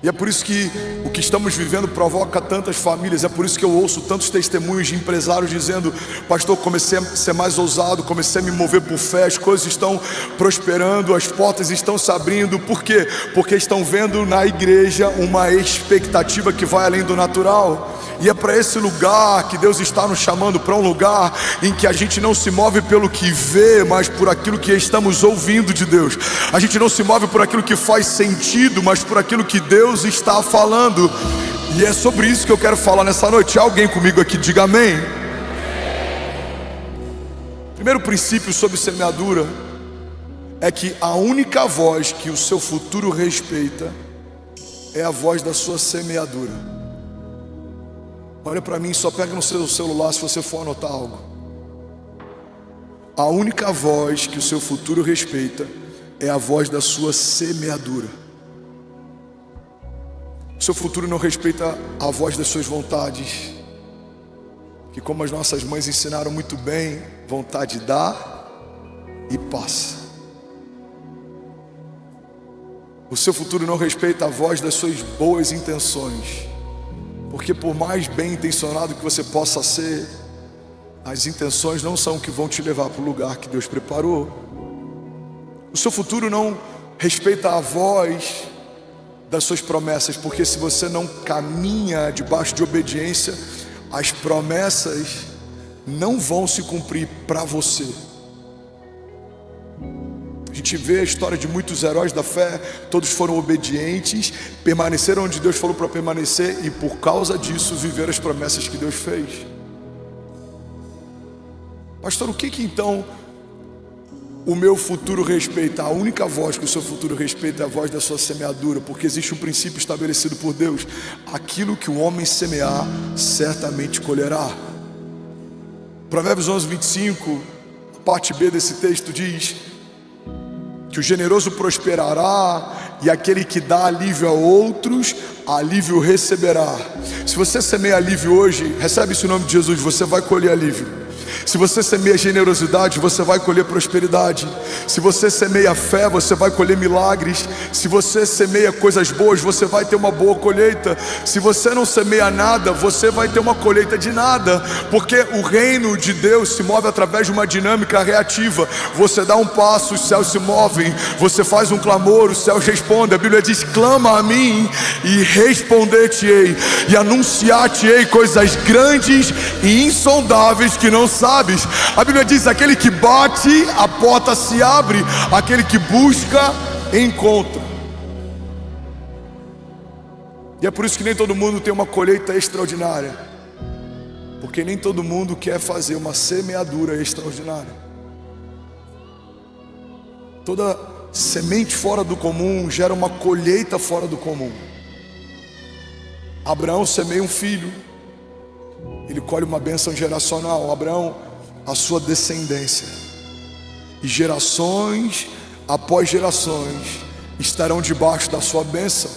E é por isso que o que estamos vivendo provoca tantas famílias. É por isso que eu ouço tantos testemunhos de empresários dizendo: pastor, comecei a ser mais ousado, comecei a me mover por fé, as coisas estão prosperando, as portas estão se abrindo. Por quê? Porque estão vendo na igreja uma expectativa que vai além do natural. E é para esse lugar que Deus está nos chamando, para um lugar em que a gente não se move pelo que vê, mas por aquilo que estamos ouvindo de Deus. A gente não se move por aquilo que faz sentido, mas por aquilo que Deus está falando. E é sobre isso que eu quero falar nessa noite. Alguém comigo aqui, diga amém. Primeiro princípio sobre semeadura é que a única voz que o seu futuro respeita é a voz da sua semeadura. Olha para mim, só pega no seu celular se você for anotar algo. A única voz que o seu futuro respeita é a voz da sua semeadura. O seu futuro não respeita a voz das suas vontades, que, como as nossas mães ensinaram muito bem, vontade dá e passa. O seu futuro não respeita a voz das suas boas intenções, porque por mais bem intencionado que você possa ser, as intenções não são o que vão te levar para o lugar que Deus preparou. O seu futuro não respeita a voz das suas promessas, porque se você não caminha debaixo de obediência, as promessas não vão se cumprir para você. A gente vê a história de muitos heróis da fé, todos foram obedientes, permaneceram onde Deus falou para permanecer e por causa disso viveram as promessas que Deus fez. Pastor, o que então o meu futuro respeita? A única voz que o seu futuro respeita é a voz da sua semeadura, porque existe um princípio estabelecido por Deus: aquilo que o homem semear, certamente colherá. Provérbios 11, 25, a parte B desse texto diz que o generoso prosperará e aquele que dá alívio a outros, alívio receberá. Se você semeia alívio hoje, recebe esse nome de Jesus, você vai colher alívio. Se você semeia generosidade, você vai colher prosperidade. Se você semeia fé, você vai colher milagres. Se você semeia coisas boas, você vai ter uma boa colheita. Se você não semeia nada, você vai ter uma colheita de nada, porque o reino de Deus se move através de uma dinâmica reativa. Você dá um passo, os céus se movem. Você faz um clamor, os céus respondem. A Bíblia diz: clama a mim e responder-te-ei, e anunciar-te-ei coisas grandes e insondáveis que não sabes. A Bíblia diz: aquele que bate, a porta se abre, aquele que busca, encontra. E é por isso que nem todo mundo tem uma colheita extraordinária, porque nem todo mundo quer fazer uma semeadura extraordinária. Toda semente fora do comum gera uma colheita fora do comum. Abraão semeia um filho, ele colhe uma bênção geracional. Abraão, a sua descendência, e gerações após gerações estarão debaixo da sua bênção.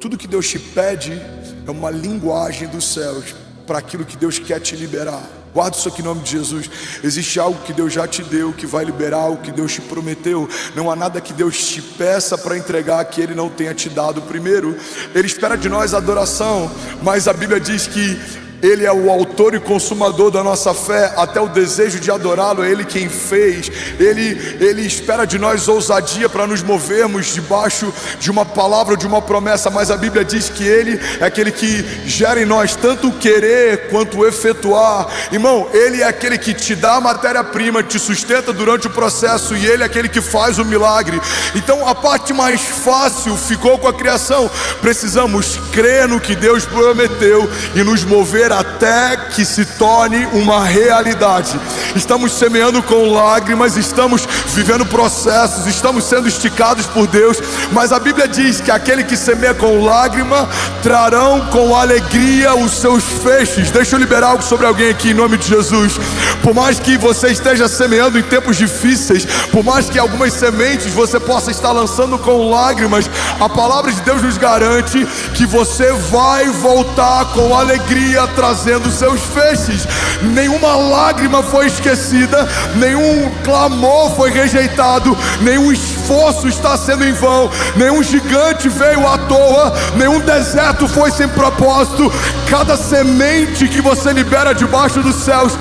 Tudo que Deus te pede é uma linguagem dos céus para aquilo que Deus quer te liberar. Guarda isso aqui em nome de Jesus. Existe algo que Deus já te deu, que vai liberar algo que Deus te prometeu. Não há nada que Deus te peça para entregar que Ele não tenha te dado primeiro. Ele espera de nós adoração, mas a Bíblia diz que Ele é o autor e consumador da nossa fé. Até o desejo de adorá-lo é Ele quem fez. Ele espera de nós ousadia para nos movermos debaixo de uma palavra ou de uma promessa. Mas a Bíblia diz que Ele é aquele que gera em nós tanto o querer quanto o efetuar. Irmão, Ele é aquele que te dá a matéria-prima, te sustenta durante o processo, e Ele é aquele que faz o milagre. Então a parte mais fácil ficou com a criação. Precisamos crer no que Deus prometeu e nos mover até que se torne uma realidade. Estamos semeando com lágrimas, estamos vivendo processos, estamos sendo esticados por Deus, mas a Bíblia diz que aquele que semeia com lágrima trarão com alegria os seus feixes. Deixa eu liberar algo sobre alguém aqui em nome de Jesus. Por mais que você esteja semeando em tempos difíceis, por mais que algumas sementes você possa estar lançando com lágrimas, a palavra de Deus nos garante que você vai voltar com alegria, trazendo seus feixes. Nenhuma lágrima foi esquecida, nenhum clamor foi rejeitado, nenhum esforço está sendo em vão, nenhum gigante veio à toa, nenhum deserto foi sem propósito. Cada semente que você libera debaixo dos céus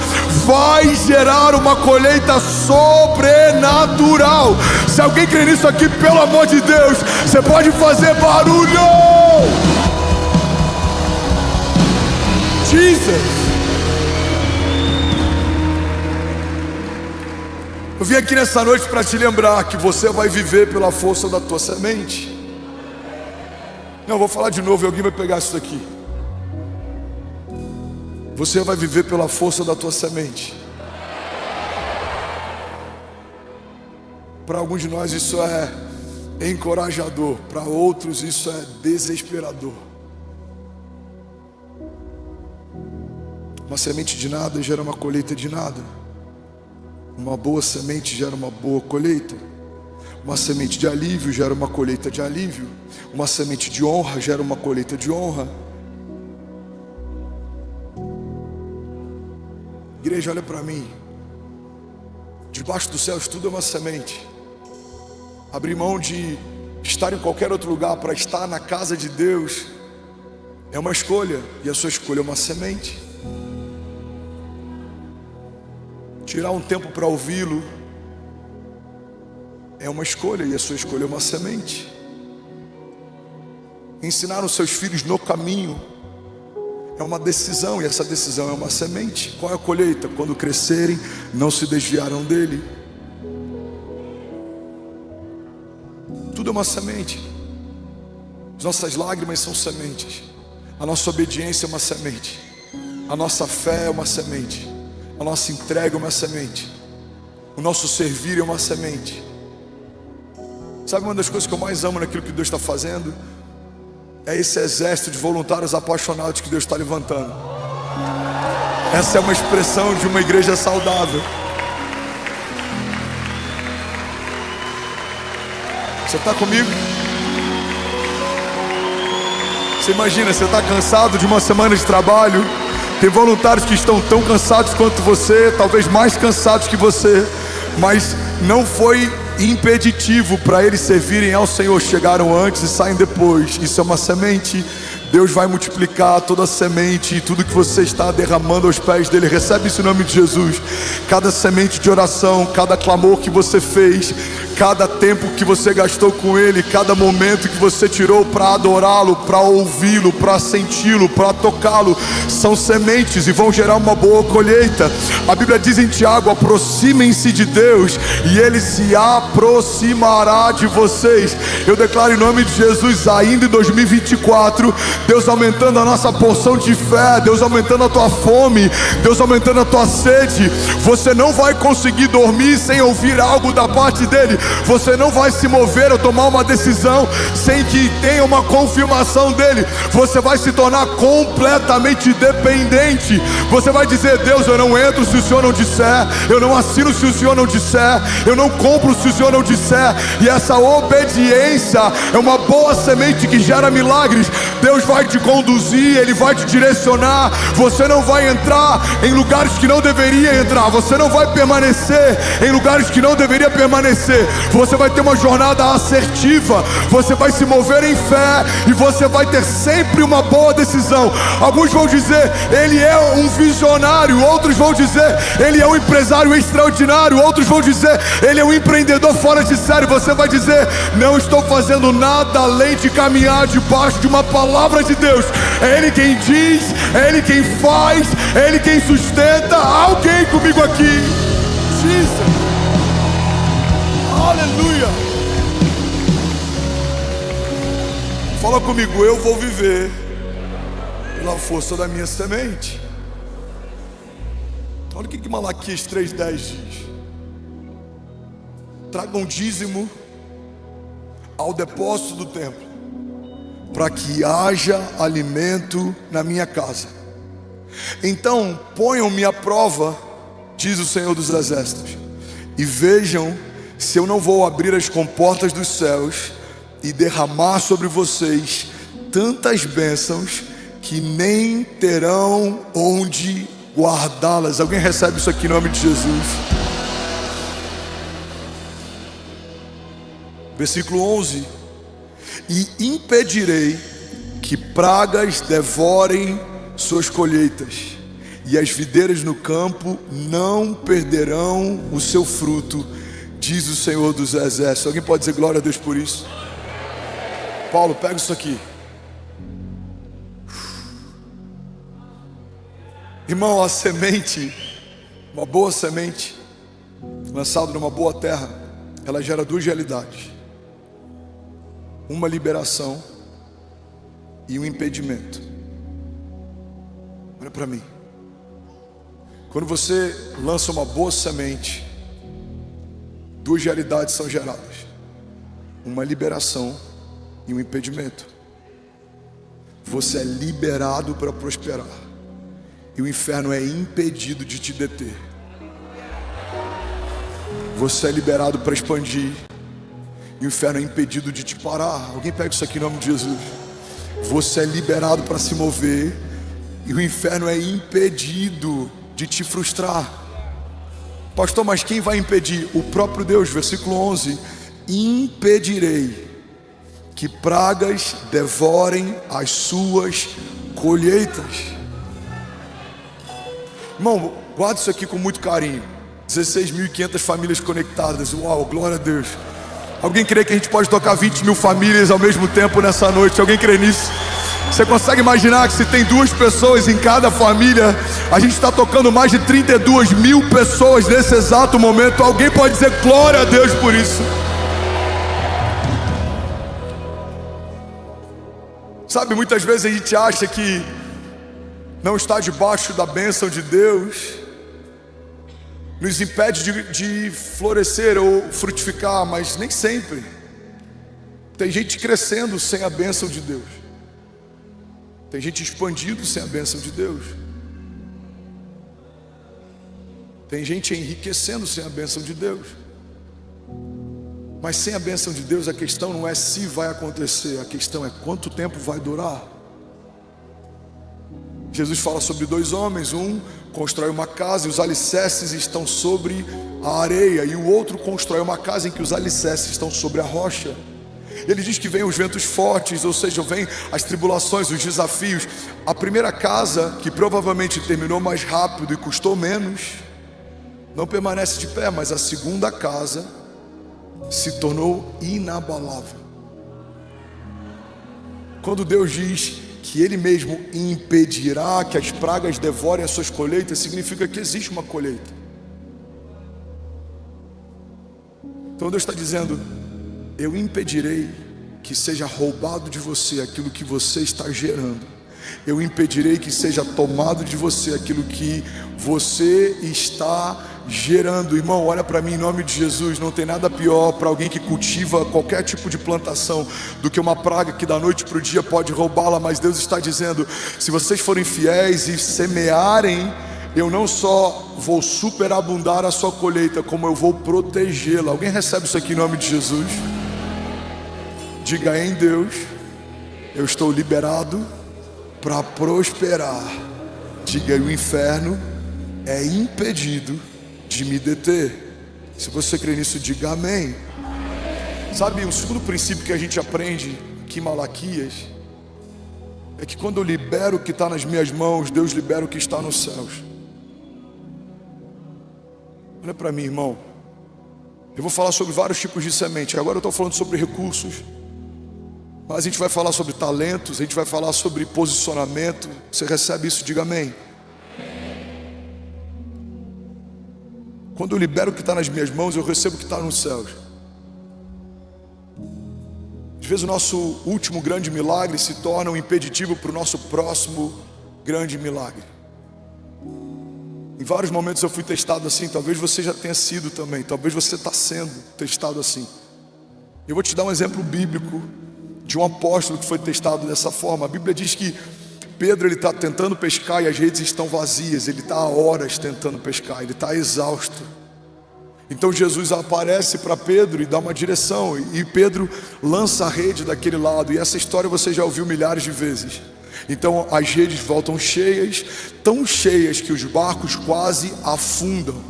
vai gerar uma colheita sobrenatural. Se alguém crê nisso aqui, pelo amor de Deus, você pode fazer barulho. Jesus. Eu vim aqui nessa noite para te lembrar que você vai viver pela força da tua semente. Não, eu vou falar de novo e alguém vai pegar isso daqui. Você vai viver pela força da tua semente. Para alguns de nós isso é encorajador, para outros isso é desesperador. Uma semente de nada gera uma colheita de nada. Uma boa semente gera uma boa colheita. Uma semente de alívio gera uma colheita de alívio. Uma semente de honra gera uma colheita de honra. Igreja, olha para mim. Debaixo dos céus tudo é uma semente. Abrir mão de estar em qualquer outro lugar para estar na casa de Deus é uma escolha, e a sua escolha é uma semente. Tirar um tempo para ouvi-lo é uma escolha, e a sua escolha é uma semente. Ensinar os seus filhos no caminho é uma decisão, e essa decisão é uma semente. Qual é a colheita? Quando crescerem, não se desviarão dele. Tudo é uma semente. As nossas lágrimas são sementes. A nossa obediência é uma semente. A nossa fé é uma semente. A nossa entrega é uma semente. O nosso servir é uma semente. Sabe uma das coisas que eu mais amo naquilo que Deus está fazendo? É esse exército de voluntários apaixonados que Deus está levantando. Essa é uma expressão de uma igreja saudável. Você está comigo? Você imagina, você está cansado de uma semana de trabalho. Tem voluntários que estão tão cansados quanto você, talvez mais cansados que você, mas não foi impeditivo para eles servirem ao Senhor. Chegaram antes e saem depois. Isso é uma semente. Deus vai multiplicar toda a semente e tudo que você está derramando aos pés dele. Recebe isso em nome de Jesus. Cada semente de oração, cada clamor que você fez, cada tempo que você gastou com ele, cada momento que você tirou para adorá-lo, para ouvi-lo, para senti-lo, para tocá-lo, são sementes e vão gerar uma boa colheita. A Bíblia diz em Tiago: aproximem-se de Deus e ele se aproximará de vocês. Eu declaro em nome de Jesus, ainda em 2024, Deus aumentando a nossa porção de fé, Deus aumentando a tua fome, Deus aumentando a tua sede. Você não vai conseguir dormir sem ouvir algo da parte dele. Você não vai se mover ou tomar uma decisão sem que tenha uma confirmação dele. Você vai se tornar completamente dependente. Você vai dizer: Deus, eu não entro se o Senhor não disser, eu não assino se o Senhor não disser, eu não compro se o Senhor não disser. E essa obediência é uma boa semente que gera milagres. Deus vai te conduzir, ele vai te direcionar. Você não vai entrar em lugares que não deveria entrar. Você não vai permanecer em lugares que não deveria permanecer. Você vai ter uma jornada assertiva. Você vai se mover em fé e você vai ter sempre uma boa decisão. Alguns vão dizer: ele é um visionário. Outros vão dizer: ele é um empresário extraordinário. Outros vão dizer: ele é um empreendedor fora de série. Você vai dizer: não estou fazendo nada além de caminhar debaixo de uma palavra de Deus. É ele quem diz, é ele quem faz, é ele quem sustenta. Alguém comigo aqui? Jesus, aleluia. Fala comigo: eu vou viver pela força da minha semente. Olha o que Malaquias 3:10 diz: tragam dízimo ao depósito do templo, para que haja alimento na minha casa. Então ponham-me à prova, diz o Senhor dos Exércitos, e vejam se eu não vou abrir as comportas dos céus e derramar sobre vocês tantas bênçãos que nem terão onde guardá-las. Alguém recebe isso aqui em nome de Jesus? Versículo 11: e impedirei que pragas devorem suas colheitas, e as videiras no campo não perderão o seu fruto, diz o Senhor dos Exércitos. Alguém pode dizer glória a Deus por isso? Paulo, pega isso aqui. Irmão, a semente, uma boa semente lançada numa boa terra, ela gera duas realidades: uma liberação e um impedimento. Olha para mim. Quando você lança uma boa semente, duas realidades são geradas: uma liberação e um impedimento. Você é liberado para prosperar, e o inferno é impedido de te deter. Você é liberado para expandir, e o inferno é impedido de te parar. Alguém pega isso aqui em nome de Jesus. Você é liberado para se mover, e o inferno é impedido de te frustrar. Pastor, mas quem vai impedir? O próprio Deus. Versículo 11: impedirei que pragas devorem as suas colheitas. Irmão, guarda isso aqui com muito carinho. 16.500 famílias conectadas. Uau, glória a Deus. Alguém crê que a gente pode tocar 20 mil famílias ao mesmo tempo nessa noite? Alguém crê nisso? Você consegue imaginar que se tem 2 pessoas em cada família, a gente está tocando mais de 32 mil pessoas nesse exato momento? Alguém pode dizer glória a Deus por isso? Sabe, muitas vezes a gente acha que não estar debaixo da bênção de Deus nos impede de florescer ou frutificar, mas nem sempre. Tem gente crescendo sem a bênção de Deus. Tem gente expandindo sem a bênção de Deus. Tem gente enriquecendo sem a bênção de Deus. Mas sem a bênção de Deus, a questão não é se vai acontecer, a questão é quanto tempo vai durar. Jesus fala sobre 2 homens, um constrói uma casa e os alicerces estão sobre a areia, e o outro constrói uma casa em que os alicerces estão sobre a rocha. Ele diz que vem os ventos fortes, ou seja, vem as tribulações, os desafios. A primeira casa, que provavelmente terminou mais rápido e custou menos, não permanece de pé, mas a segunda casa se tornou inabalável. Quando Deus diz que Ele mesmo impedirá que as pragas devorem as suas colheitas, significa que existe uma colheita. Então Deus está dizendo: eu impedirei que seja roubado de você aquilo que você está gerando. Eu impedirei que seja tomado de você aquilo que você está gerando. Irmão, olha para mim, em nome de Jesus. Não tem nada pior para alguém que cultiva qualquer tipo de plantação do que uma praga que da noite para o dia pode roubá-la. Mas Deus está dizendo: se vocês forem fiéis e semearem, eu não só vou superabundar a sua colheita, como eu vou protegê-la. Alguém recebe isso aqui em nome de Jesus? Diga: em Deus eu estou liberado para prosperar. Diga: o inferno é impedido de me deter. Se você crê nisso, diga amém. Sabe, o segundo princípio que a gente aprende aqui em Malaquias é que quando eu libero o que está nas minhas mãos, Deus libera o que está nos céus. Olha para mim, irmão. Eu vou falar sobre vários tipos de semente. Agora eu estou falando sobre recursos, mas a gente vai falar sobre talentos, a gente vai falar sobre posicionamento. Você recebe isso? Diga amém. Quando eu libero o que está nas minhas mãos, eu recebo o que está nos céus. Às vezes o nosso último grande milagre se torna um impeditivo para o nosso próximo grande milagre. Em vários momentos eu fui testado assim. Talvez você já tenha sido também. Talvez você está sendo testado assim. Eu vou te dar um exemplo bíblico de um apóstolo que foi testado dessa forma. A Bíblia diz que Pedro, ele está tentando pescar e as redes estão vazias. Ele está há horas tentando pescar, ele está exausto. Então Jesus aparece para Pedro e dá uma direção, e Pedro lança a rede daquele lado. E essa história você já ouviu milhares de vezes. Então as redes voltam cheias, tão cheias que os barcos quase afundam.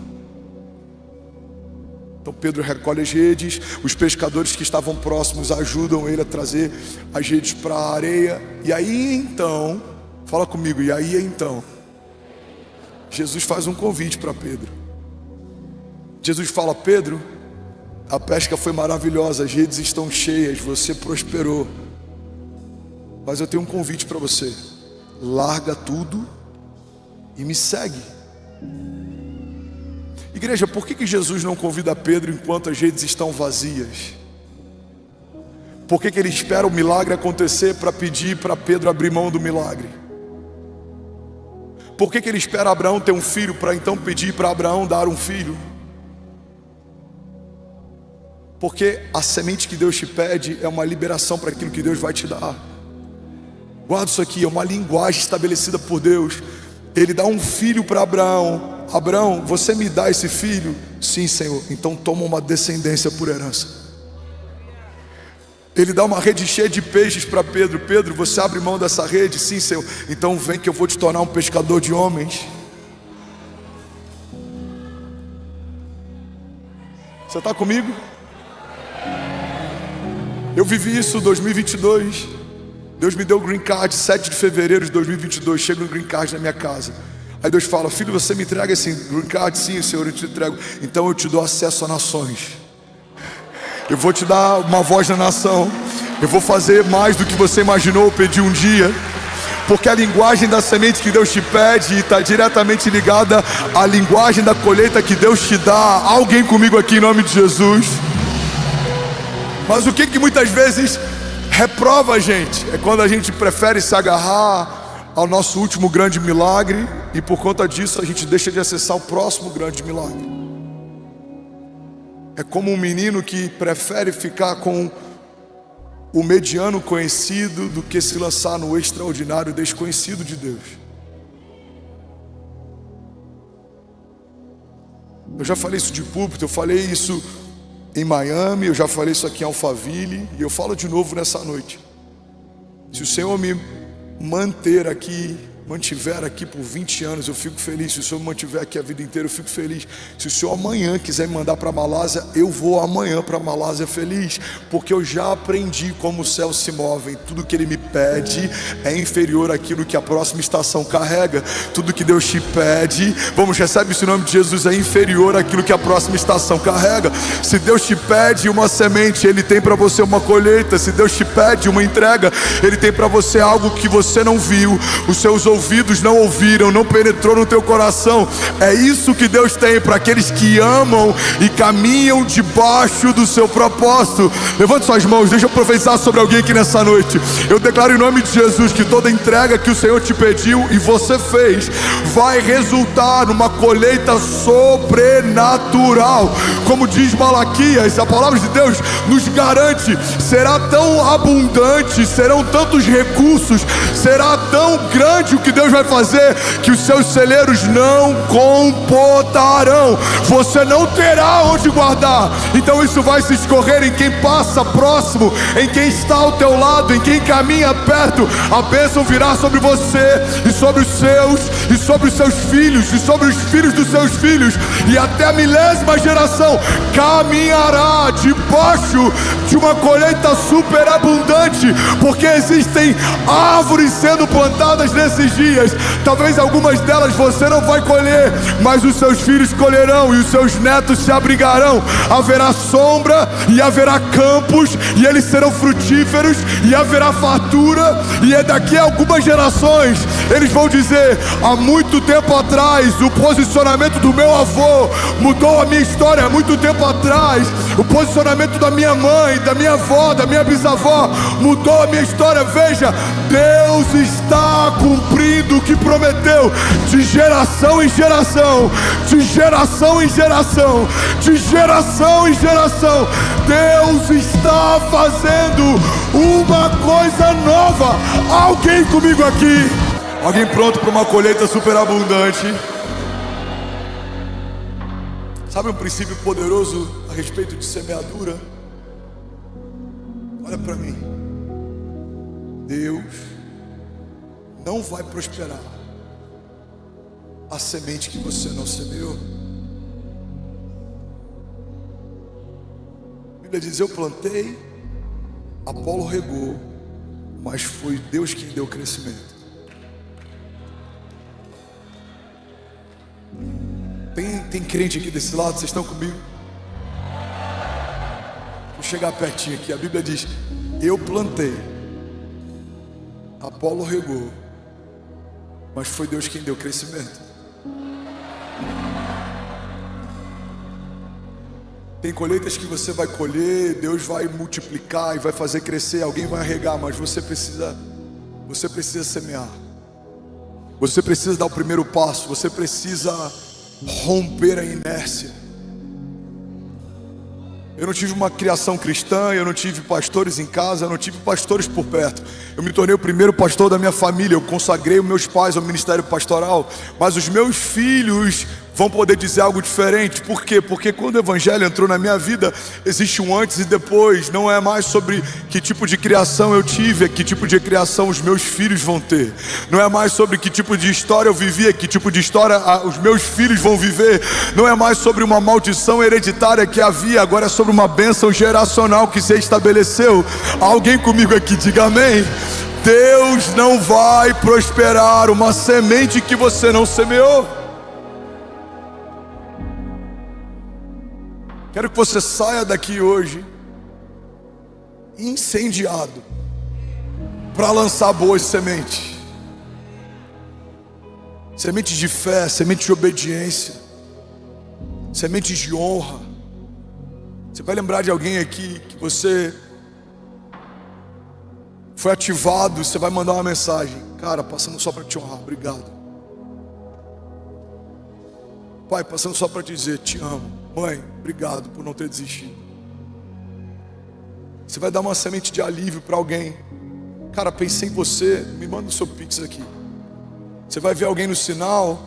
Então Pedro recolhe as redes, os pescadores que estavam próximos ajudam ele a trazer as redes para a areia. E aí então, fala comigo, e aí então, Jesus faz um convite para Pedro. Jesus fala: Pedro, a pesca foi maravilhosa, as redes estão cheias, você prosperou, mas eu tenho um convite para você: larga tudo e me segue. Igreja, por que Jesus não convida Pedro enquanto as redes estão vazias? Por que ele espera o milagre acontecer para pedir para Pedro abrir mão do milagre? Por que ele espera Abraão ter um filho para então pedir para Abraão dar um filho? Porque a semente que Deus te pede é uma liberação para aquilo que Deus vai te dar. Guarda isso aqui, é uma linguagem estabelecida por Deus. Ele dá um filho para Abraão. Abraão, você me dá esse filho? Sim, Senhor. Então toma uma descendência por herança. Ele dá uma rede cheia de peixes para Pedro. Pedro, você abre mão dessa rede? Sim, Senhor. Então vem que eu vou te tornar um pescador de homens. Você está comigo? Eu vivi isso em 2022. Deus me deu o green card 7 de fevereiro de 2022. Chega o green card na minha casa. Aí Deus fala: filho, você me entrega esse green card? Sim, Senhor, eu te entrego. Então eu te dou acesso a nações. Eu vou te dar uma voz na nação. Eu vou fazer mais do que você imaginou ou pediu um dia. Porque a linguagem da semente que Deus te pede está diretamente ligada à linguagem da colheita que Deus te dá. Alguém comigo aqui em nome de Jesus? Mas o que muitas vezes reprova a gente? É quando a gente prefere se agarrar ao nosso último grande milagre e por conta disso a gente deixa de acessar o próximo grande milagre. É como um menino que prefere ficar com o mediano conhecido do que se lançar no extraordinário desconhecido de Deus. Eu já falei isso de púlpito, eu falei isso em Miami, eu já falei isso aqui em Alphaville e eu falo de novo nessa noite. Se o Senhor me mantiver aqui por 20 anos, eu fico feliz. Se o Senhor me mantiver aqui a vida inteira, eu fico feliz. Se o Senhor amanhã quiser me mandar para Malásia, eu vou amanhã para Malásia feliz, porque eu já aprendi como o céu se move. Tudo que Ele me pede é inferior àquilo que a próxima estação carrega. Tudo que Deus te pede, recebe isso em nome de Jesus, é inferior àquilo que a próxima estação carrega. Se Deus te pede uma semente, Ele tem para você uma colheita. Se Deus te pede uma entrega, Ele tem para você algo que você não viu, os seus ouvidos não ouviram, não penetrou no teu coração. É isso que Deus tem para aqueles que amam e caminham debaixo do seu propósito. Levante suas mãos, deixa eu profetizar sobre alguém aqui nessa noite. Eu declaro em nome de Jesus que toda entrega que o Senhor te pediu e você fez vai resultar numa colheita sobrenatural. Como diz Malaquias, a palavra de Deus nos garante: será tão abundante, serão tantos recursos, será tão grande o que Deus vai fazer, que os seus celeiros não comportarão. Você não terá onde guardar. Então isso vai se escorrer em quem passa próximo, em quem está ao teu lado, em quem caminha perto. A bênção virá sobre você e sobre os seus, e sobre os seus filhos, e sobre os filhos dos seus filhos, e até a milésima geração caminhará debaixo de uma colheita superabundante, porque existem árvores sendo plantadas nesses dias. Talvez algumas delas você não vai colher, mas os seus filhos colherão e os seus netos se abrigarão. Haverá sombra e haverá campos, e eles serão frutíferos, e haverá fartura. E é daqui a algumas gerações eles vão dizer: há muito tempo atrás o posicionamento do meu avô mudou a minha história. Há muito tempo atrás o posicionamento da minha mãe, da minha avó, da minha bisavó mudou a minha história. Veja, Deus está cumprindo o que prometeu, de geração em geração, de geração em geração, de geração em geração. Deus está fazendo uma coisa nova. Alguém comigo aqui? Alguém pronto para uma colheita superabundante? Sabe um princípio poderoso a respeito de semeadura? Olha para mim. Deus não vai prosperar a semente que você não semeou. A Bíblia diz: eu plantei, Apolo regou, mas foi Deus quem deu crescimento. Tem crente aqui desse lado? Vocês estão comigo? Vou chegar pertinho aqui. A Bíblia diz: eu plantei, Apolo regou, mas foi Deus quem deu crescimento. Tem colheitas que você vai colher, Deus vai multiplicar e vai fazer crescer. Alguém vai regar, mas você precisa semear. Você precisa dar o primeiro passo. Você precisa romper a inércia. Eu não tive uma criação cristã, eu não tive pastores em casa, eu não tive pastores por perto. Eu me tornei o primeiro pastor da minha família, eu consagrei os meus pais ao ministério pastoral. Mas os meus filhos vão poder dizer algo diferente. Por quê? Porque quando o evangelho entrou na minha vida, existe um antes e depois. Não é mais sobre que tipo de criação eu tive, é que tipo de criação os meus filhos vão ter. Não é mais sobre que tipo de história eu vivi, é que tipo de história os meus filhos vão viver. Não é mais sobre uma maldição hereditária que havia, agora é sobre uma bênção geracional que se estabeleceu. Alguém comigo aqui, diga amém. Deus não vai prosperar uma semente que você não semeou. Quero que você saia daqui hoje incendiado para lançar boas sementes. Sementes de fé, sementes de obediência, sementes de honra. Você vai lembrar de alguém aqui que você foi ativado, você vai mandar uma mensagem: cara, passando só para te honrar, obrigado. Pai, passando só para te dizer, te amo. Mãe, obrigado por não ter desistido. Você vai dar uma semente de alívio para alguém. Cara, pensei em você, me manda o seu pix aqui. Você vai ver alguém no sinal,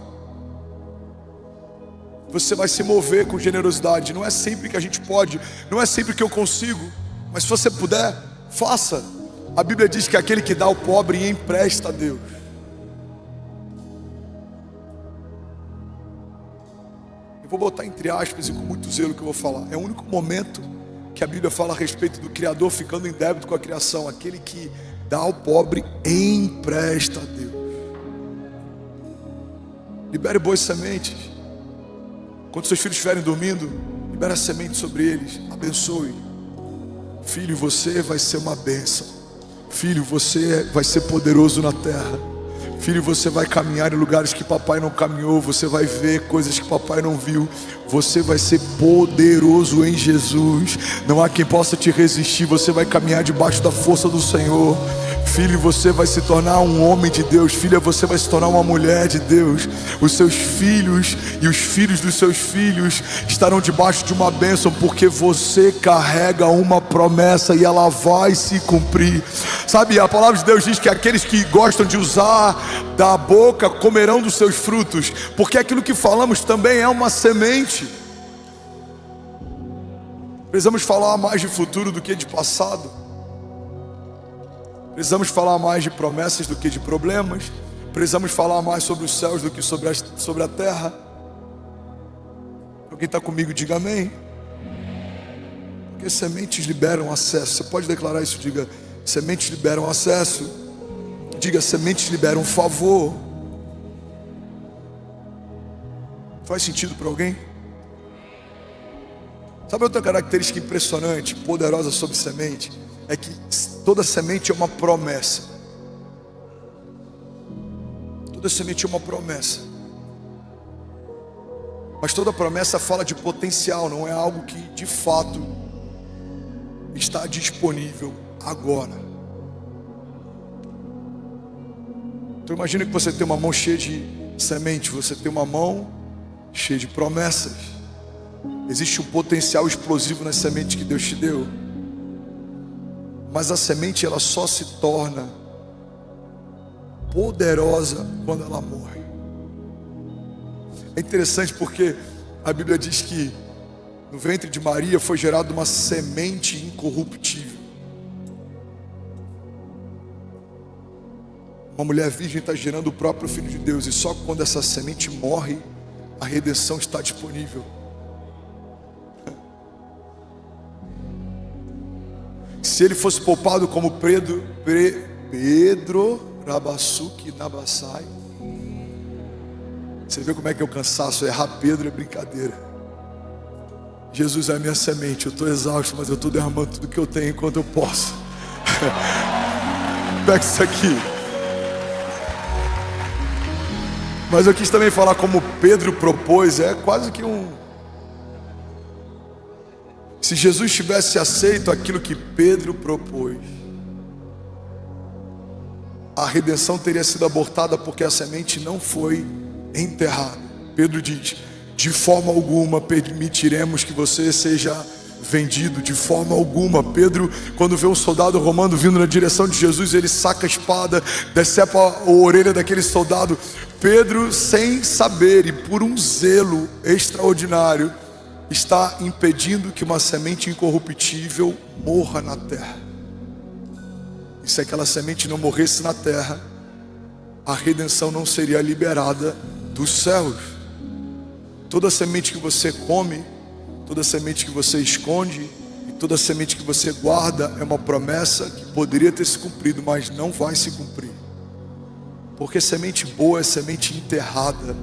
você vai se mover com generosidade. Não é sempre que a gente pode, não é sempre que eu consigo, mas se você puder, faça. A Bíblia diz que aquele que dá ao pobre empresta a Deus. Eu vou botar entre aspas e com muito zelo que eu vou falar. É o único momento que a Bíblia fala a respeito do Criador ficando em débito com a criação. Aquele que dá ao pobre empresta a Deus. Libere boas sementes. Quando seus filhos estiverem dormindo, libere a semente sobre eles. Abençoe. Filho, você vai ser uma bênção. Filho, você vai ser poderoso na terra. Filho, você vai caminhar em lugares que papai não caminhou. Você vai ver coisas que papai não viu. Você vai ser poderoso em Jesus. Não há quem possa te resistir. Você vai caminhar debaixo da força do Senhor. Filho, você vai se tornar um homem de Deus. Filha, você vai se tornar uma mulher de Deus. Os seus filhos e os filhos dos seus filhos estarão debaixo de uma bênção, porque você carrega uma promessa e ela vai se cumprir. Sabe, a palavra de Deus diz que aqueles que gostam de usar da boca comerão dos seus frutos, porque aquilo que falamos também é uma semente. Precisamos falar mais de futuro do que de passado. Precisamos falar mais de promessas do que de problemas. Precisamos falar mais sobre os céus do que sobre a terra. Alguém está comigo? Diga amém. Porque sementes liberam acesso. Você pode declarar isso? Diga: sementes liberam acesso. Diga: sementes liberam favor. Faz sentido para alguém? Sabe outra característica impressionante, poderosa sobre semente? É que toda semente é uma promessa. Toda semente é uma promessa. Mas toda promessa fala de potencial, não é algo que de fato está disponível agora. Então imagina que você tem uma mão cheia de semente, você tem uma mão cheia de promessas. Existe um potencial explosivo nas sementes que Deus te deu. Mas a semente, ela só se torna poderosa quando ela morre. É interessante porque a Bíblia diz que no ventre de Maria foi gerada uma semente incorruptível. Uma mulher virgem está gerando o próprio Filho de Deus, e só quando essa semente morre, a redenção está disponível. Se ele fosse poupado como Pedro Rabassuque Nabassai. Você vê como é que é o cansaço? Errar Pedro é brincadeira. Jesus é a minha semente. Eu estou exausto, mas eu estou derramando tudo que eu tenho enquanto eu posso. Pega isso aqui. Mas eu quis também falar como Pedro propôs. É quase que um... Se Jesus tivesse aceito aquilo que Pedro propôs, a redenção teria sido abortada, porque a semente não foi enterrada. Pedro diz: de forma alguma permitiremos que você seja vendido, de forma alguma. Pedro, quando vê um soldado romano vindo na direção de Jesus, ele saca a espada, decepa a orelha daquele soldado. Pedro, sem saber e por um zelo extraordinário, está impedindo que uma semente incorruptível morra na terra. E se aquela semente não morresse na terra, a redenção não seria liberada dos céus. Toda semente que você come, toda semente que você esconde e toda semente que você guarda é uma promessa que poderia ter se cumprido, mas não vai se cumprir. Porque semente boa é semente enterrada.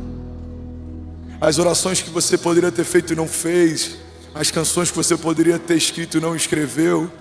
As orações que você poderia ter feito e não fez, as canções que você poderia ter escrito e não escreveu,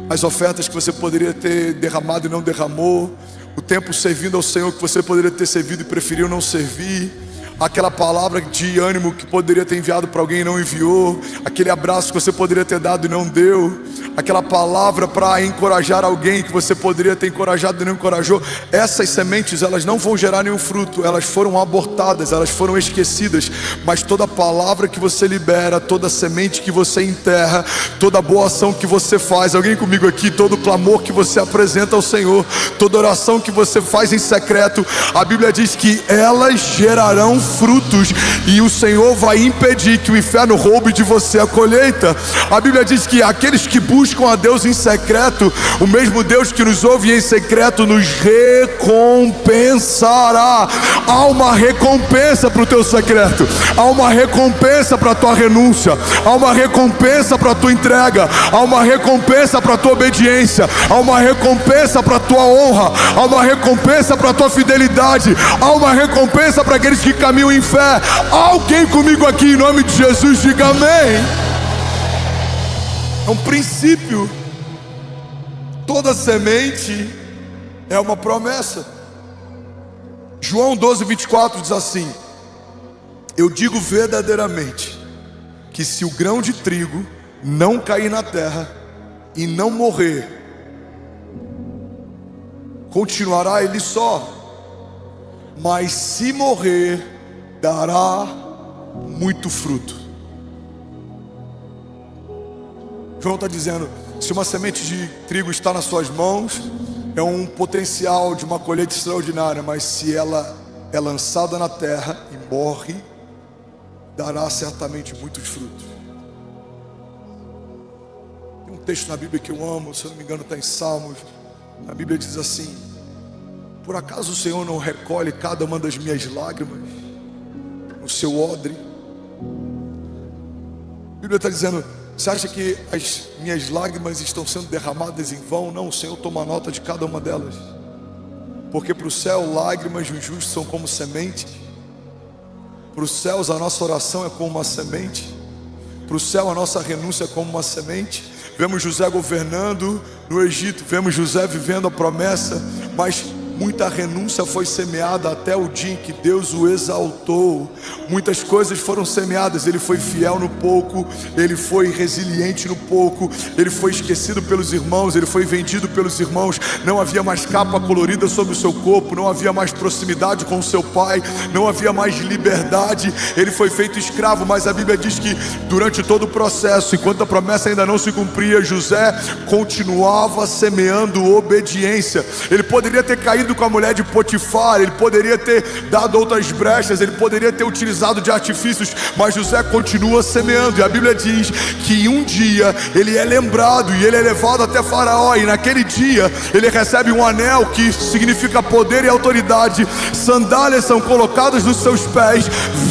as ofertas que você poderia ter derramado e não derramou, o tempo servindo ao Senhor que você poderia ter servido e preferiu não servir, aquela palavra de ânimo que poderia ter enviado para alguém e não enviou, aquele abraço que você poderia ter dado e não deu, aquela palavra para encorajar alguém que você poderia ter encorajado e não encorajou. Essas sementes, elas não vão gerar nenhum fruto, elas foram abortadas, elas foram esquecidas. Mas toda palavra que você libera, toda semente que você enterra, toda boa ação que você faz, alguém comigo aqui, todo clamor que você apresenta ao Senhor, toda oração que você faz em secreto, a Bíblia diz que elas gerarão frutos, e o Senhor vai impedir que o inferno roube de você a colheita. A Bíblia diz que aqueles que buscam a Deus em secreto, o mesmo Deus que nos ouve em secreto nos recompensará. Há uma recompensa para o teu secreto, há uma recompensa para a tua renúncia, há uma recompensa para a tua entrega, há uma recompensa para a tua obediência, há uma recompensa para a tua honra, há uma recompensa para a tua fidelidade, há uma recompensa para aqueles que caminham em fé. Alguém comigo aqui em nome de Jesus, diga amém. É um princípio. Toda semente é uma promessa. João 12:24 diz assim: eu digo verdadeiramente que se o grão de trigo não cair na terra e não morrer, continuará ele só, mas se morrer, dará muito fruto. João está dizendo, se uma semente de trigo está nas suas mãos, é um potencial de uma colheita extraordinária, mas se ela é lançada na terra e morre, dará certamente muitos frutos. Tem um texto na Bíblia que eu amo, se eu não me engano está em Salmos. A Bíblia diz assim: por acaso o Senhor não recolhe cada uma das minhas lágrimas no seu odre? A Bíblia está dizendo, você acha que as minhas lágrimas estão sendo derramadas em vão? Não, o Senhor toma nota de cada uma delas. Porque para o céu, lágrimas dos justos são como semente. Para os céus, a nossa oração é como uma semente. Para o céu, a nossa renúncia é como uma semente. Vemos José governando no Egito, vemos José vivendo a promessa, mas muita renúncia foi semeada até o dia em que Deus o exaltou. Muitas coisas foram semeadas. Ele foi fiel no pouco, ele foi resiliente no pouco, ele foi esquecido pelos irmãos, ele foi vendido pelos irmãos. Não havia mais capa colorida sobre o seu corpo, não havia mais proximidade com o seu pai, não havia mais liberdade. Ele foi feito escravo, mas a Bíblia diz que durante todo o processo, enquanto a promessa ainda não se cumpria, José continuava semeando obediência. Ele poderia ter caído com a mulher de Potifar, ele poderia ter dado outras brechas, ele poderia ter utilizado de artifícios, mas José continua semeando. E a Bíblia diz que um dia ele é lembrado e ele é levado até Faraó, e naquele dia ele recebe um anel que significa poder e autoridade, sandálias são colocadas nos seus pés,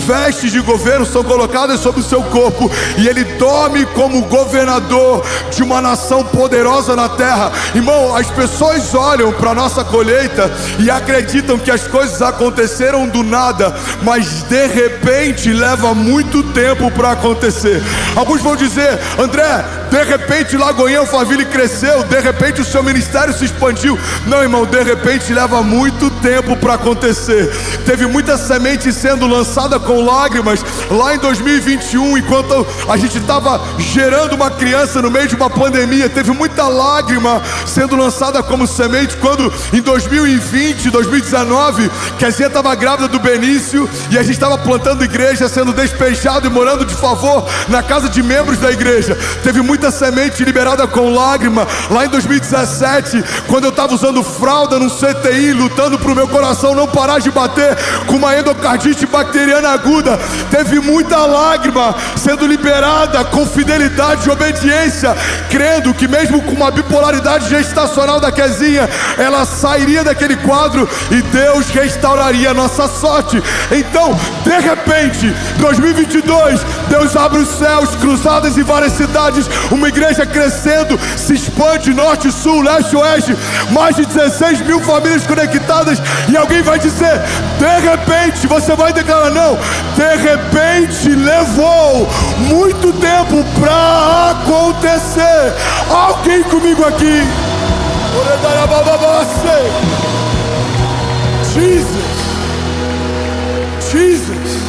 vestes de governo são colocadas sobre o seu corpo, e ele dorme como governador de uma nação poderosa na terra. Irmão, as pessoas olham para a nossa colheita e acreditam que as coisas aconteceram do nada, mas de repente leva muito tempo para acontecer. Alguns vão dizer, André, de repente Lagoinha Alphaville cresceu, de repente o seu ministério se expandiu. Não, irmão, de repente leva muito tempo para acontecer. Teve muita semente sendo lançada com lágrimas lá em 2021, enquanto a gente estava gerando uma criança no meio de uma pandemia. Teve muita lágrima sendo lançada como semente quando em 2020, 2019, Kezinha estava grávida do Benício e a gente estava plantando igreja, sendo despejado e morando de favor na casa de membros da igreja. Teve muita semente liberada com lágrima lá em 2017, quando eu estava usando fralda no CTI, lutando para o meu coração não parar de bater com uma endocardite bacteriana aguda. Teve muita lágrima sendo liberada com fidelidade e obediência, crendo que mesmo com uma bipolaridade gestacional da Kezinha, ela sairia daquele quadro e Deus restauraria a nossa sorte. Então, de repente, 2022, Deus abre os céus, cruzadas em várias cidades, uma igreja crescendo, se expande norte, sul, leste, oeste, mais de 16 mil famílias conectadas, e alguém vai dizer, de repente, você vai declarar, não, de repente levou muito tempo para acontecer. Alguém comigo aqui? Jesus, Jesus.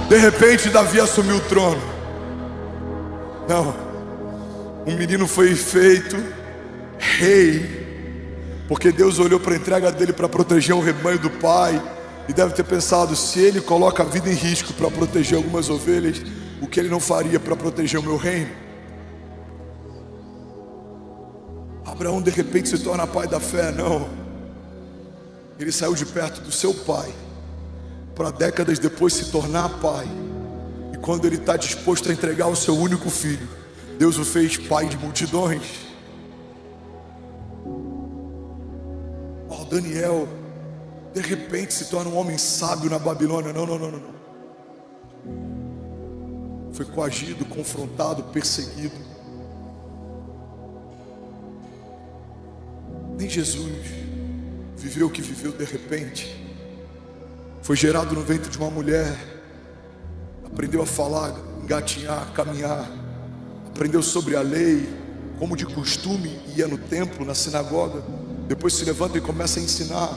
De repente Davi assumiu o trono. Não, um menino foi feito rei, porque Deus olhou para a entrega dele para proteger o rebanho do pai, e deve ter pensado, se ele coloca a vida em risco para proteger algumas ovelhas, o que ele não faria para proteger o meu reino? Abraão de repente se torna pai da fé. Não, ele saiu de perto do seu pai para décadas depois se tornar pai, e quando ele está disposto a entregar o seu único filho, Deus o fez pai de multidões. Daniel de repente se torna um homem sábio na Babilônia. Não. Foi coagido, confrontado, perseguido. Nem Jesus viveu o que viveu de repente. Foi gerado no ventre de uma mulher, aprendeu a falar, engatinhar, caminhar, aprendeu sobre a lei, como de costume ia no templo, na sinagoga. Depois se levanta e começa a ensinar.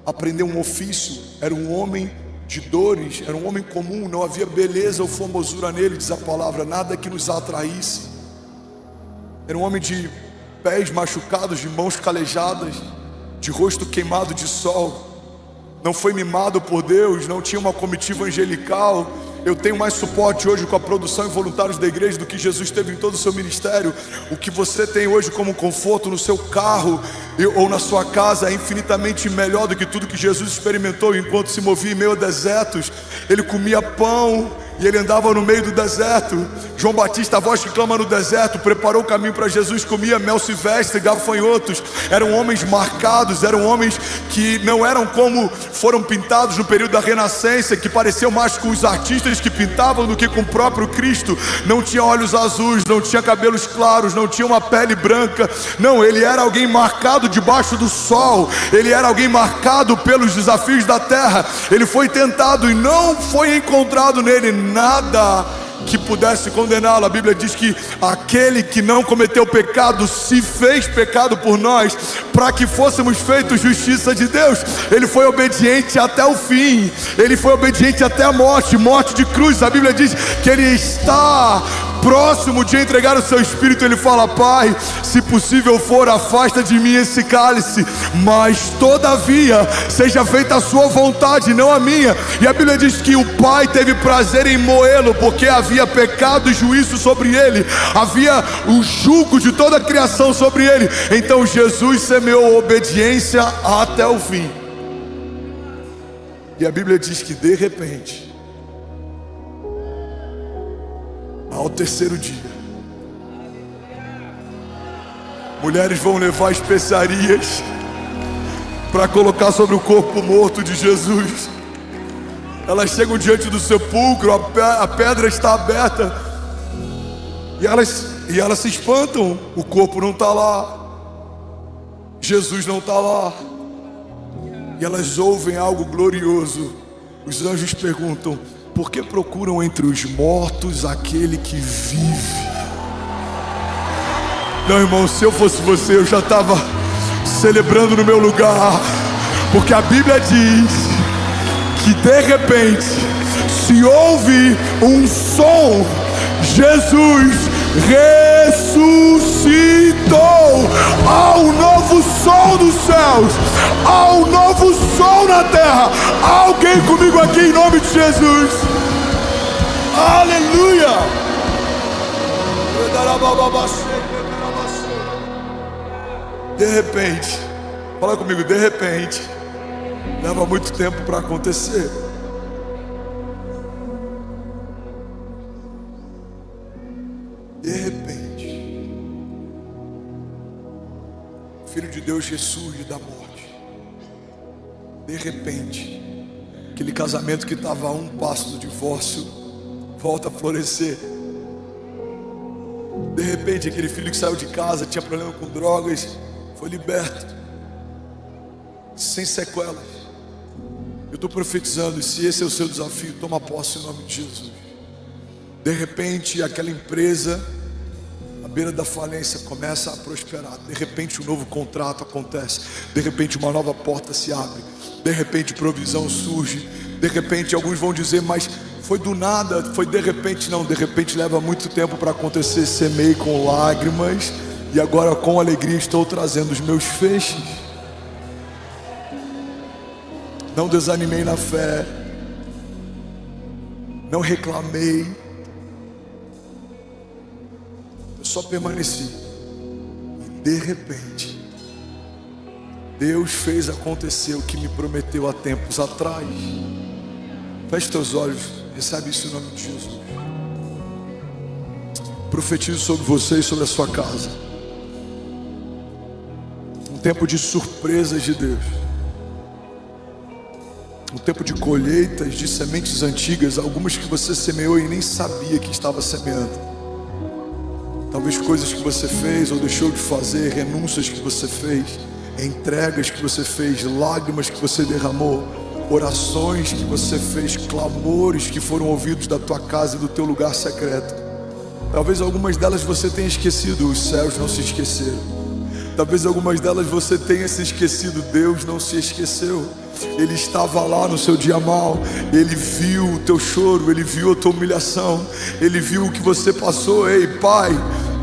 Aprendeu um ofício, era um homem de dores, era um homem comum, não havia beleza ou formosura nele, diz a palavra, nada que nos atraísse. Era um homem de pés machucados, de mãos calejadas, de rosto queimado de sol. Não foi mimado por Deus, não tinha uma comitiva angelical. Eu tenho mais suporte hoje com a produção e voluntários da igreja do que Jesus teve em todo o seu ministério. O que você tem hoje como conforto no seu carro ou na sua casa é infinitamente melhor do que tudo que Jesus experimentou enquanto se movia em meio a desertos. Ele comia pão e ele andava no meio do deserto. João Batista, a voz que clama no deserto, preparou o caminho para Jesus, comia mel silvestre, gafanhotos. Eram homens marcados, eram homens que não eram como foram pintados no período da Renascença, que pareciam mais com os artistas que pintavam do que com o próprio Cristo. Não tinha olhos azuis, não tinha cabelos claros, não tinha uma pele branca. Não, ele era alguém marcado debaixo do sol. Ele era alguém marcado pelos desafios da terra. Ele foi tentado e não foi encontrado nele nada que pudesse condená-lo. A Bíblia diz que aquele que não cometeu pecado se fez pecado por nós, para que fôssemos feitos justiça de Deus. Ele foi obediente até o fim, ele foi obediente até a morte, morte de cruz. A Bíblia diz que ele está próximo de entregar o seu espírito. Ele fala: Pai, se possível for, afasta de mim esse cálice, mas todavia seja feita a sua vontade, não a minha. E a Bíblia diz que o Pai teve prazer em moê-lo, porque havia pecado e juízo sobre ele, havia o jugo de toda a criação sobre ele. Então Jesus semeou obediência até o fim. E a Bíblia diz que de repente, ao terceiro dia, mulheres vão levar especiarias para colocar sobre o corpo morto de Jesus. Elas chegam diante do sepulcro, a pedra está aberta, e elas se espantam. O corpo não está lá, Jesus não está lá. E elas ouvem algo glorioso. Os anjos perguntam: por que procuram entre os mortos aquele que vive? Não, irmão, se eu fosse você, eu já estava celebrando no meu lugar, porque a Bíblia diz que de repente se ouve um som. Jesus ressuscitou. Há um novo som dos céus, há um novo som na terra. Alguém comigo aqui em nome de Jesus? Aleluia. De repente, fala comigo, de repente leva muito tempo para acontecer. De repente, o Filho de Deus ressurge da morte. De repente, Aquele casamento que estava a um passo do divórcio volta a florescer. De repente, aquele filho que saiu de casa, tinha problema com drogas, foi liberto, sem sequelas. Eu estou profetizando, e se esse é o seu desafio, toma posse em nome de Jesus. De repente, aquela empresa à beira da falência começa a prosperar. De repente, um novo contrato acontece. De repente, uma nova porta se abre. De repente, provisão surge. De repente, alguns vão dizer, mas foi do nada, foi de repente. Não, de repente leva muito tempo para acontecer. Semei com lágrimas e agora com alegria estou trazendo os meus feixes. Não desanimei na fé, não reclamei, eu só permaneci. E de repente Deus fez acontecer o que me prometeu há tempos atrás. Feche teus olhos, recebe isso em nome de Jesus. Profetizo sobre você e sobre a sua casa. Um tempo de surpresas de Deus. Um tempo de colheitas de sementes antigas, algumas que você semeou e nem sabia que estava semeando. Talvez coisas que você fez ou deixou de fazer, renúncias que você fez, entregas que você fez, lágrimas que você derramou, orações que você fez, clamores que foram ouvidos da tua casa e do teu lugar secreto. Talvez algumas delas você tenha esquecido, os céus não se esqueceram. Talvez algumas delas você tenha se esquecido, Deus não se esqueceu. Ele estava lá no seu dia mal. Ele viu o teu choro, Ele viu a tua humilhação, Ele viu o que você passou. Ei, Pai,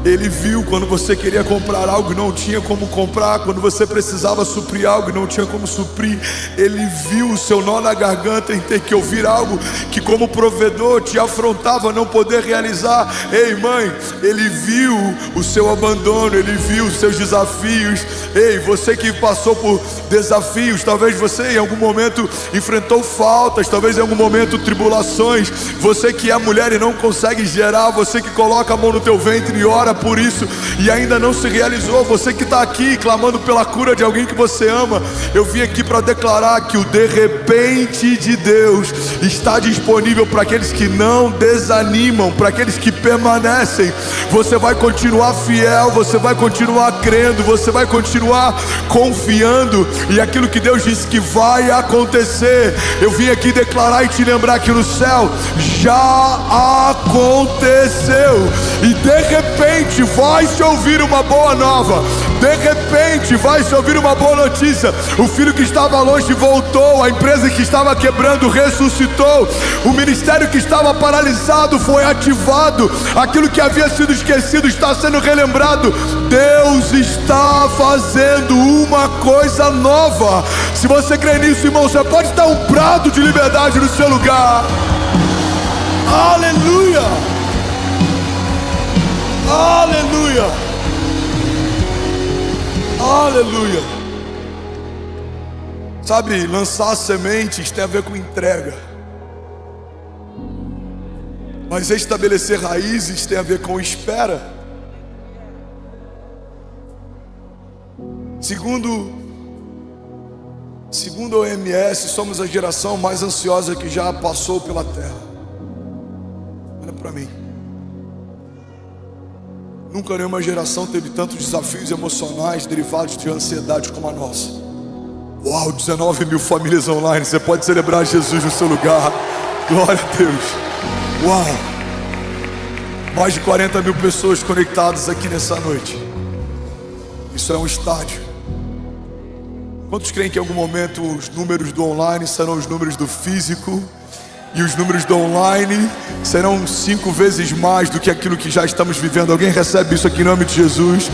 Ele viu quando você queria comprar algo e não tinha como comprar, quando você precisava suprir algo e não tinha como suprir. Ele viu o seu nó na garganta em ter que ouvir algo que como provedor te afrontava a não poder realizar. Ei, mãe, Ele viu o seu abandono, Ele viu os seus desafios. Ei, você que passou por desafios, talvez você em algum momento enfrentou faltas, talvez em algum momento tribulações. Você que é mulher e não consegue gerar, você que coloca a mão no teu ventre e ora por isso e ainda não se realizou, você que está aqui clamando pela cura de alguém que você ama, eu vim aqui para declarar que o de repente de Deus está disponível para aqueles que não desanimam, para aqueles que permanecem. Você vai continuar fiel, você vai continuar crendo, você vai continuar confiando, e aquilo que Deus disse que vai acontecer, eu vim aqui declarar e te lembrar que no céu já aconteceu. E de repente vai se ouvir uma boa nova. De repente vai se ouvir uma boa notícia. O filho que estava longe voltou. A empresa que estava quebrando ressuscitou. O ministério que estava paralisado foi ativado. Aquilo que havia sido esquecido está sendo relembrado. Deus está fazendo uma coisa nova. Se você crê nisso, irmão, você pode dar um brado de liberdade no seu lugar. Aleluia! Aleluia! Aleluia! Sabe, lançar sementes tem a ver com entrega, mas estabelecer raízes tem a ver com espera. Segundo a OMS, somos a geração mais ansiosa que já passou pela terra. Olha para mim. Nunca nenhuma geração teve tantos desafios emocionais derivados de ansiedade como a nossa. Uau, 19 mil famílias online. Você pode celebrar Jesus no seu lugar. Glória a Deus. Uau. Mais de 40 mil pessoas conectadas aqui nessa noite. Isso é um estádio. Quantos creem que em algum momento os números do online serão os números do físico? E os números do online serão 5 vezes mais do que aquilo que já estamos vivendo? Alguém recebe isso aqui em nome de Jesus?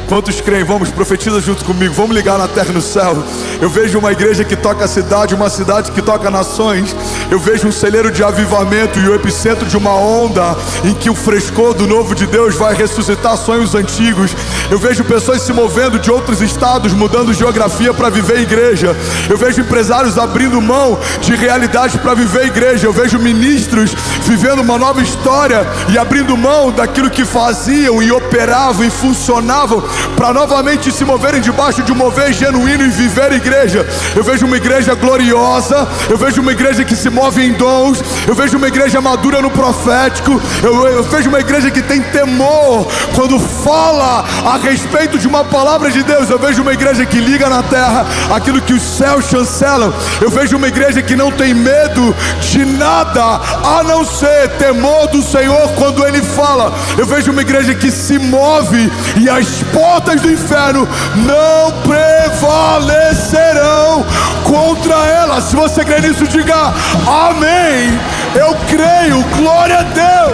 Quantos creem? Vamos, profetiza junto comigo. Vamos ligar na terra e no céu. Eu vejo uma igreja que toca a cidade, uma cidade que toca nações. Eu vejo um celeiro de avivamento e o epicentro de uma onda em que o frescor do novo de Deus vai ressuscitar sonhos antigos. Eu vejo pessoas se movendo de outros estados, mudando geografia para viver igreja. Eu vejo empresários abrindo mão de realidade para viver igreja. Eu vejo ministros vivendo uma nova história e abrindo mão daquilo que faziam e operavam e funcionavam para novamente se moverem debaixo de um mover genuíno e viver igreja. Eu vejo uma igreja gloriosa, eu vejo uma igreja que se move em dons, eu vejo uma igreja madura no profético, eu vejo uma igreja que tem temor quando fala a respeito de uma palavra de Deus. Eu vejo uma igreja que liga na terra aquilo que os céus chancelam. Eu vejo uma igreja que não tem medo de nada a não ser temor do Senhor quando Ele fala. Eu vejo uma igreja que se move e as portas do inferno não prevalecerão contra ela. Se você crê nisso, diga amém. Eu creio, glória a Deus.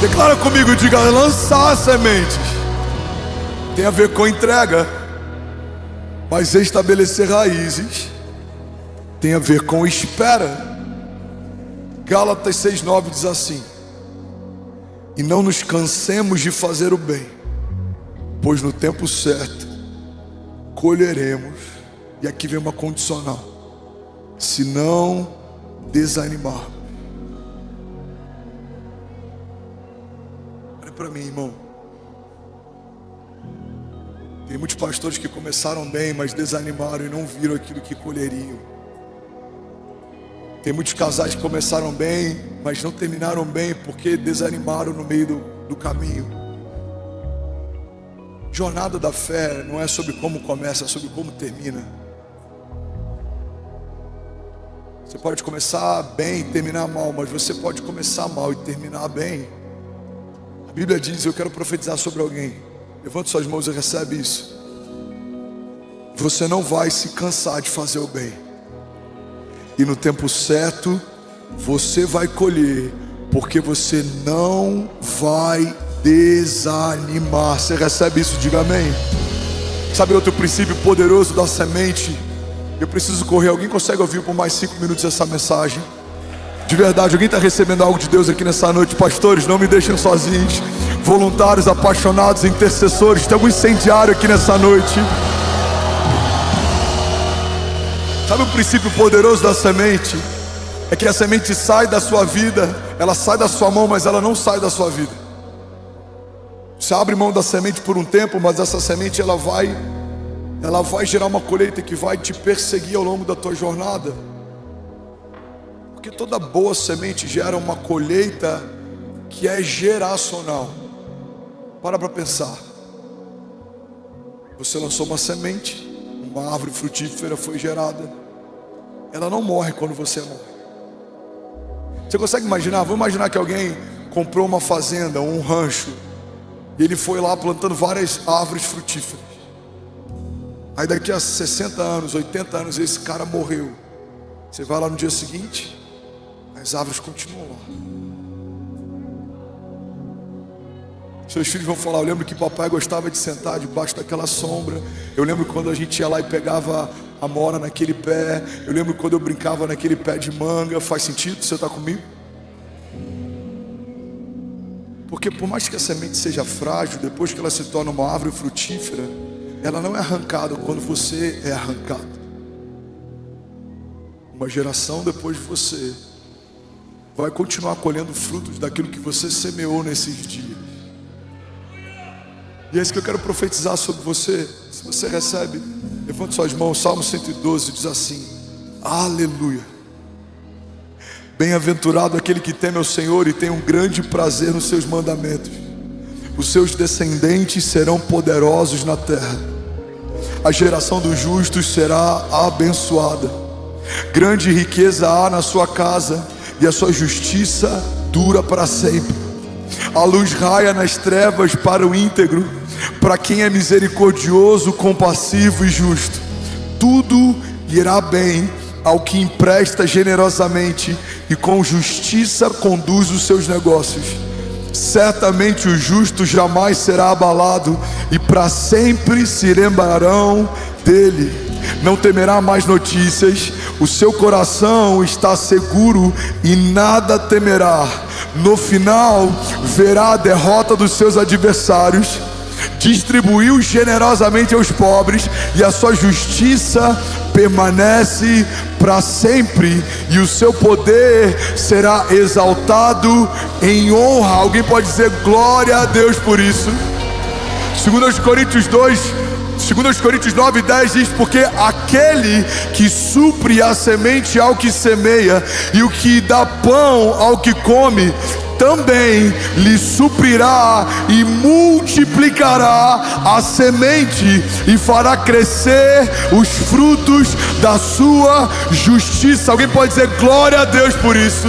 Declara comigo, diga: lançar sementes tem a ver com entrega, mas estabelecer raízes tem a ver com espera. Gálatas 6:9 diz assim: e não nos cansemos de fazer o bem, pois no tempo certo colheremos. E aqui vem uma condicional: se não desanimar. Olha para mim, irmão. Tem muitos pastores que começaram bem, mas desanimaram e não viram aquilo que colheriam. Tem muitos casais que começaram bem, mas não terminaram bem porque desanimaram no meio do caminho. Jornada da fé não é sobre como começa, é sobre como termina. Você pode começar bem e terminar mal, mas você pode começar mal e terminar bem. A Bíblia diz, eu quero profetizar sobre alguém. Levante suas mãos e recebe isso. Você não vai se cansar de fazer o bem. E no tempo certo, você vai colher, porque você não vai desanimar. Você recebe isso? Diga amém. Sabe outro princípio poderoso da semente? Eu preciso correr. Alguém consegue ouvir por mais 5 minutos essa mensagem? De verdade, alguém está recebendo algo de Deus aqui nessa noite? Pastores, não me deixem sozinhos. Voluntários, apaixonados, intercessores, tem algum incendiário aqui nessa noite? Sabe o princípio poderoso da semente? É que a semente sai da sua vida, ela sai da sua mão, mas ela não sai da sua vida. Você abre mão da semente por um tempo, mas essa semente ela vai gerar uma colheita que vai te perseguir ao longo da tua jornada. Porque toda boa semente gera uma colheita que é geracional. Para pensar. Você lançou uma semente, uma árvore frutífera foi gerada. Ela não morre quando você morre. Você consegue imaginar? Vamos imaginar que alguém comprou uma fazenda, um rancho, e ele foi lá plantando várias árvores frutíferas. Aí daqui a 60 anos, 80 anos, esse cara morreu. Você vai lá no dia seguinte, as árvores continuam lá. Seus filhos vão falar: eu lembro que papai gostava de sentar debaixo daquela sombra. Eu lembro quando a gente ia lá e pegava amora naquele pé. Eu lembro quando eu brincava naquele pé de manga. Faz sentido? Você está comigo? Porque por mais que a semente seja frágil, depois que ela se torna uma árvore frutífera, ela não é arrancada quando você é arrancado. Uma geração depois de você vai continuar colhendo frutos daquilo que você semeou nesses dias. E é isso que eu quero profetizar sobre você. Se você recebe, levante suas mãos. Salmo 112 diz assim: aleluia. Bem-aventurado aquele que teme ao Senhor e tem um grande prazer nos seus mandamentos. Os seus descendentes serão poderosos na terra. A geração dos justos será abençoada. Grande riqueza há na sua casa, e a sua justiça dura para sempre. A luz raia nas trevas para o íntegro, para quem é misericordioso, compassivo e justo. Tudo irá bem ao que empresta generosamente e com justiça conduz os seus negócios. Certamente o justo jamais será abalado, e para sempre se lembrarão dele. não temerá mais notícias, o seu coração está seguro e nada temerá. No final, verá a derrota dos seus adversários, distribuiu generosamente aos pobres, e a sua justiça permanece para sempre, e o seu poder será exaltado em honra. Alguém pode dizer glória a Deus por isso? 2 Coríntios 9:10 diz: porque aquele que supre a semente ao que semeia e o que dá pão ao que come, também lhe suprirá e multiplicará a semente e fará crescer os frutos da sua justiça. Alguém pode dizer glória a Deus por isso?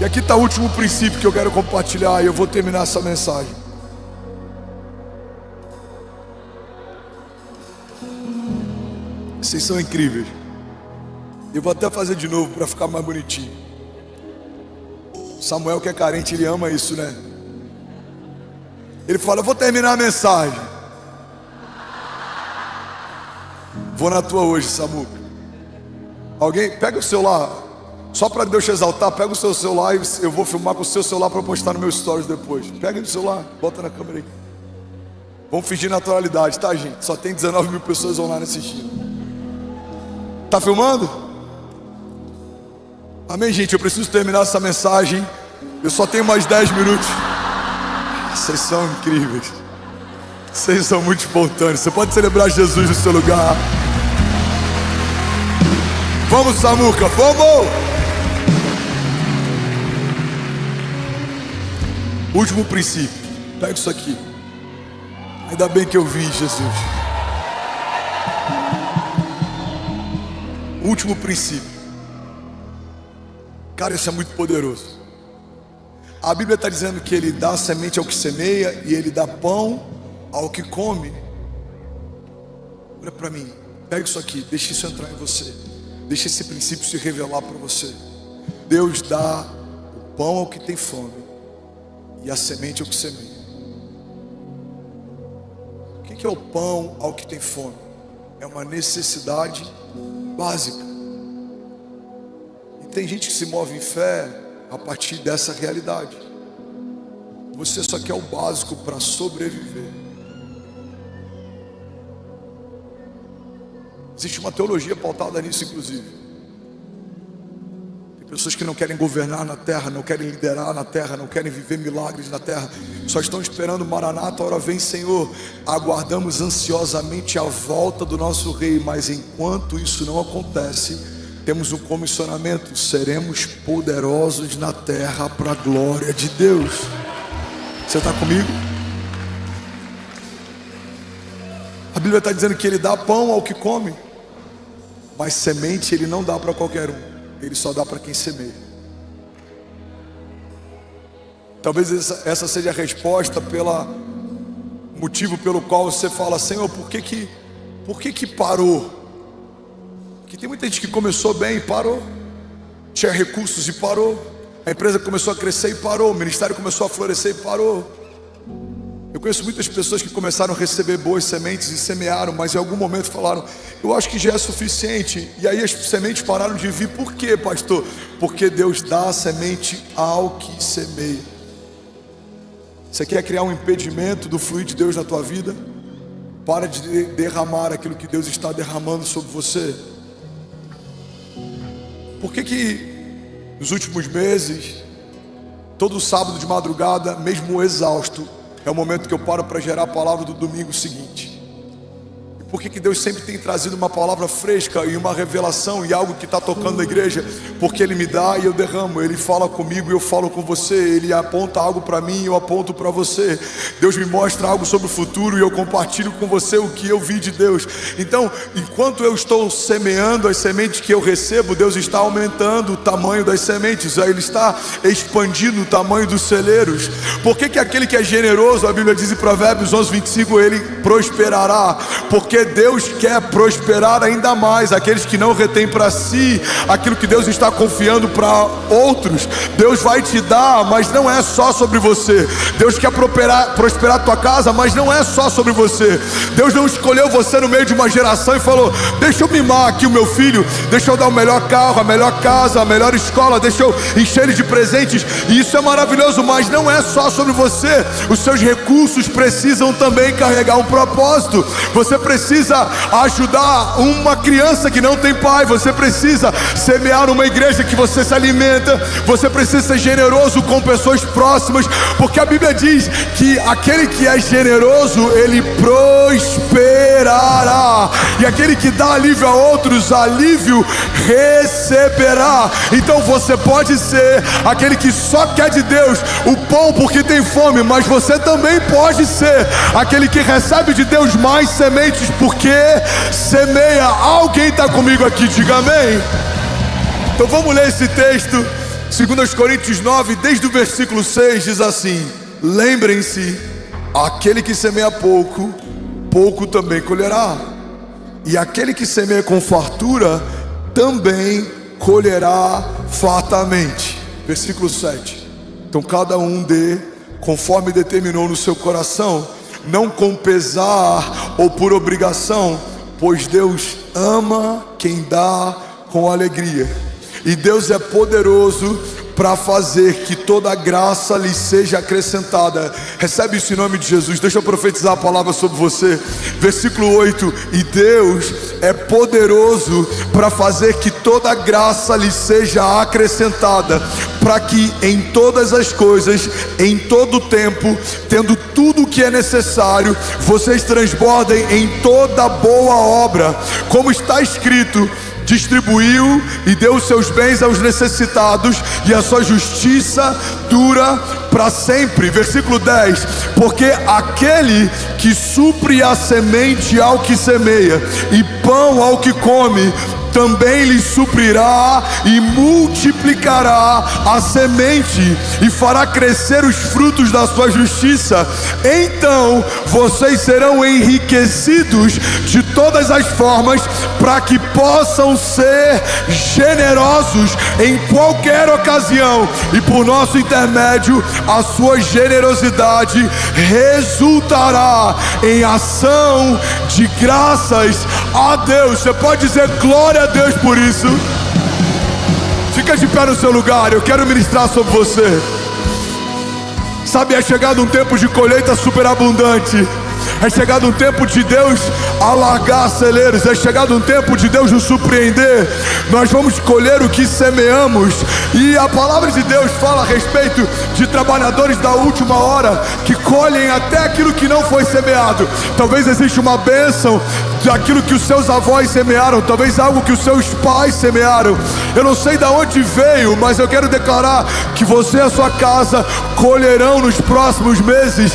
E aqui está o último princípio que eu quero compartilhar, e eu vou terminar essa mensagem. Vocês são incríveis. Eu vou até fazer de novo para ficar mais bonitinho. Samuel, que é carente, ele ama isso, né? Ele fala: eu vou terminar a mensagem. Vou na tua hoje, Samuca. Alguém pega o celular, só para Deus te exaltar. Pega o seu celular e eu vou filmar com o seu celular para postar no meu stories depois. Pega o celular, bota na câmera aí. Vamos fingir naturalidade, tá, gente? Só tem 19 mil pessoas online assistindo. Tá filmando? Amém, gente? Eu preciso terminar essa mensagem. Eu só tenho mais 10 minutos. Vocês são incríveis. Vocês são muito espontâneos. Você pode celebrar Jesus no seu lugar. Vamos, Samuca, vamos! Último princípio. Pega isso aqui. Ainda bem que eu vi Jesus. Último princípio. Cara, isso é muito poderoso. A Bíblia está dizendo que Ele dá semente ao que semeia e Ele dá pão ao que come. Olha para mim, pega isso aqui, deixa isso entrar em você. Deixa esse princípio se revelar para você. Deus dá o pão ao que tem fome e a semente ao que semeia. O que é o pão ao que tem fome? É uma necessidade básica. E tem gente que se move em fé a partir dessa realidade. Você só quer o básico para sobreviver. Existe uma teologia pautada nisso, inclusive. Tem pessoas que não querem governar na terra, não querem liderar na terra, não querem viver milagres na terra, só estão esperando Maranata, hora vem Senhor. Aguardamos ansiosamente a volta do nosso Rei, mas enquanto isso não acontece, temos um comissionamento: seremos poderosos na terra para a glória de Deus. Você está comigo? A Bíblia está dizendo que Ele dá pão ao que come, mas semente Ele não dá para qualquer um, Ele só dá para quem semeia. Talvez essa seja a resposta, pelo motivo pelo qual você fala: Senhor, por que parou? Porque tem muita gente que começou bem e parou, tinha recursos e parou, a empresa começou a crescer e parou, o ministério começou a florescer e parou. Eu conheço muitas pessoas que começaram a receber boas sementes e semearam, mas em algum momento falaram: eu acho que já é suficiente. E aí as sementes pararam de vir. Por quê, pastor? Porque Deus dá a semente ao que semeia. Você quer criar um impedimento do fluir de Deus na tua vida? Para de derramar aquilo que Deus está derramando sobre você. Por que nos últimos meses, todo sábado de madrugada, mesmo exausto, é o momento que eu paro para gerar a palavra do domingo seguinte? E por que Deus sempre tem trazido uma palavra fresca e uma revelação e algo que está tocando na igreja? Porque Ele me dá e eu derramo. Ele fala comigo e eu falo com você. Ele aponta algo para mim e eu aponto para você. Deus me mostra algo sobre o futuro e eu compartilho com você o que eu vi de Deus. Então, enquanto eu estou semeando as sementes que eu recebo, Deus está aumentando o tamanho das sementes. Ele está expandindo o tamanho dos celeiros. Por que aquele que é generoso, a Bíblia diz em Provérbios 11:25, ele prosperará? Porque porque Deus quer prosperar ainda mais aqueles que não retêm para si aquilo que Deus está confiando para outros. Deus vai te dar, mas não é só sobre você. Deus quer prosperar a tua casa, mas não é só sobre você. Deus não escolheu você no meio de uma geração e falou: deixa eu mimar aqui o meu filho, deixa eu dar o melhor carro, a melhor casa, a melhor escola, deixa eu encher ele de presentes. E isso é maravilhoso, mas não é só sobre você. Os seus recursos precisam também carregar um propósito. Você precisa ajudar uma criança que não tem pai, você precisa semear uma igreja que você se alimenta, você precisa ser generoso com pessoas próximas, porque a Bíblia diz que aquele que é generoso, ele prosperará, e aquele que dá alívio a outros, alívio receberá. Então você pode ser aquele que só quer de Deus o pão porque tem fome, mas você também pode ser aquele que recebe de Deus mais sementes porque semeia. Alguém está comigo aqui? Diga amém. Então vamos ler esse texto, 2 Coríntios 9, desde o versículo 6, diz assim: lembrem-se, aquele que semeia pouco, pouco também colherá, e aquele que semeia com fartura, também colherá fartamente. Versículo 7. Então cada um dê conforme determinou no seu coração, não com pesar ou por obrigação, pois Deus ama quem dá com alegria. E Deus é poderoso para fazer que toda a graça lhe seja acrescentada. Recebe isso em nome de Jesus. Deixa eu profetizar a palavra sobre você. Versículo 8. E Deus é poderoso para fazer que toda a graça lhe seja acrescentada, para que em todas as coisas, em todo o tempo, tendo tudo o que é necessário, vocês transbordem em toda boa obra. Como está escrito: distribuiu e deu os seus bens aos necessitados, e a sua justiça dura para sempre. Versículo 10. Porque aquele que supre a semente ao que semeia e pão ao que come, também lhe suprirá e multiplicará a semente e fará crescer os frutos da sua justiça. Então vocês serão enriquecidos de todas as formas, para que possam ser generosos em qualquer ocasião, e por nosso intermédio a sua generosidade resultará em ação de graças a Deus. Você pode dizer glória a Deus por isso? Fica de pé no seu lugar, eu quero ministrar sobre você. Sabe, é chegado um tempo de colheita superabundante. É chegado um tempo de Deus alargar celeiros. É chegado um tempo de Deus nos surpreender. Nós vamos colher o que semeamos. E a palavra de Deus fala a respeito de trabalhadores da última hora que colhem até aquilo que não foi semeado. Talvez exista uma bênção daquilo que os seus avós semearam, talvez algo que os seus pais semearam. Eu não sei de onde veio, mas eu quero declarar que você e a sua casa colherão nos próximos meses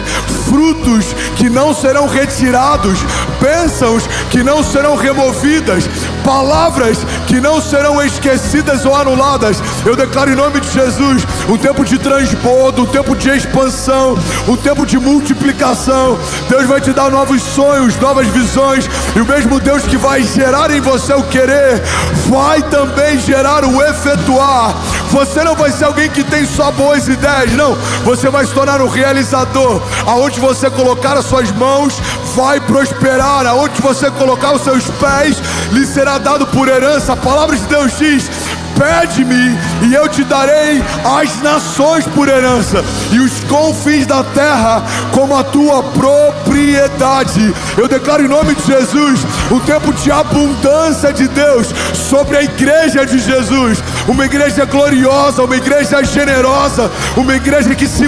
frutos que não serão retirados, bênçãos que não serão removidas, palavras que não serão esquecidas ou anuladas. Eu declaro em nome de Jesus um tempo de transbordo, um tempo de expansão, um tempo de multiplicação. Deus vai te dar novos sonhos, novas visões, e o mesmo Deus que vai gerar em você o querer, vai também gerar o efetuar. Você não vai ser alguém que tem só boas ideias, não. Você vai se tornar um realizador. Aonde você colocar as suas mãos, vai prosperar. Aonde você colocar os seus pés, lhe será dado por herança. A palavra de Deus diz: pede-me e eu te darei as nações por herança, e os confins da terra como a tua propriedade. Eu declaro em nome de Jesus um tempo de abundância de Deus sobre a igreja de Jesus. Uma igreja gloriosa, uma igreja generosa, uma igreja que se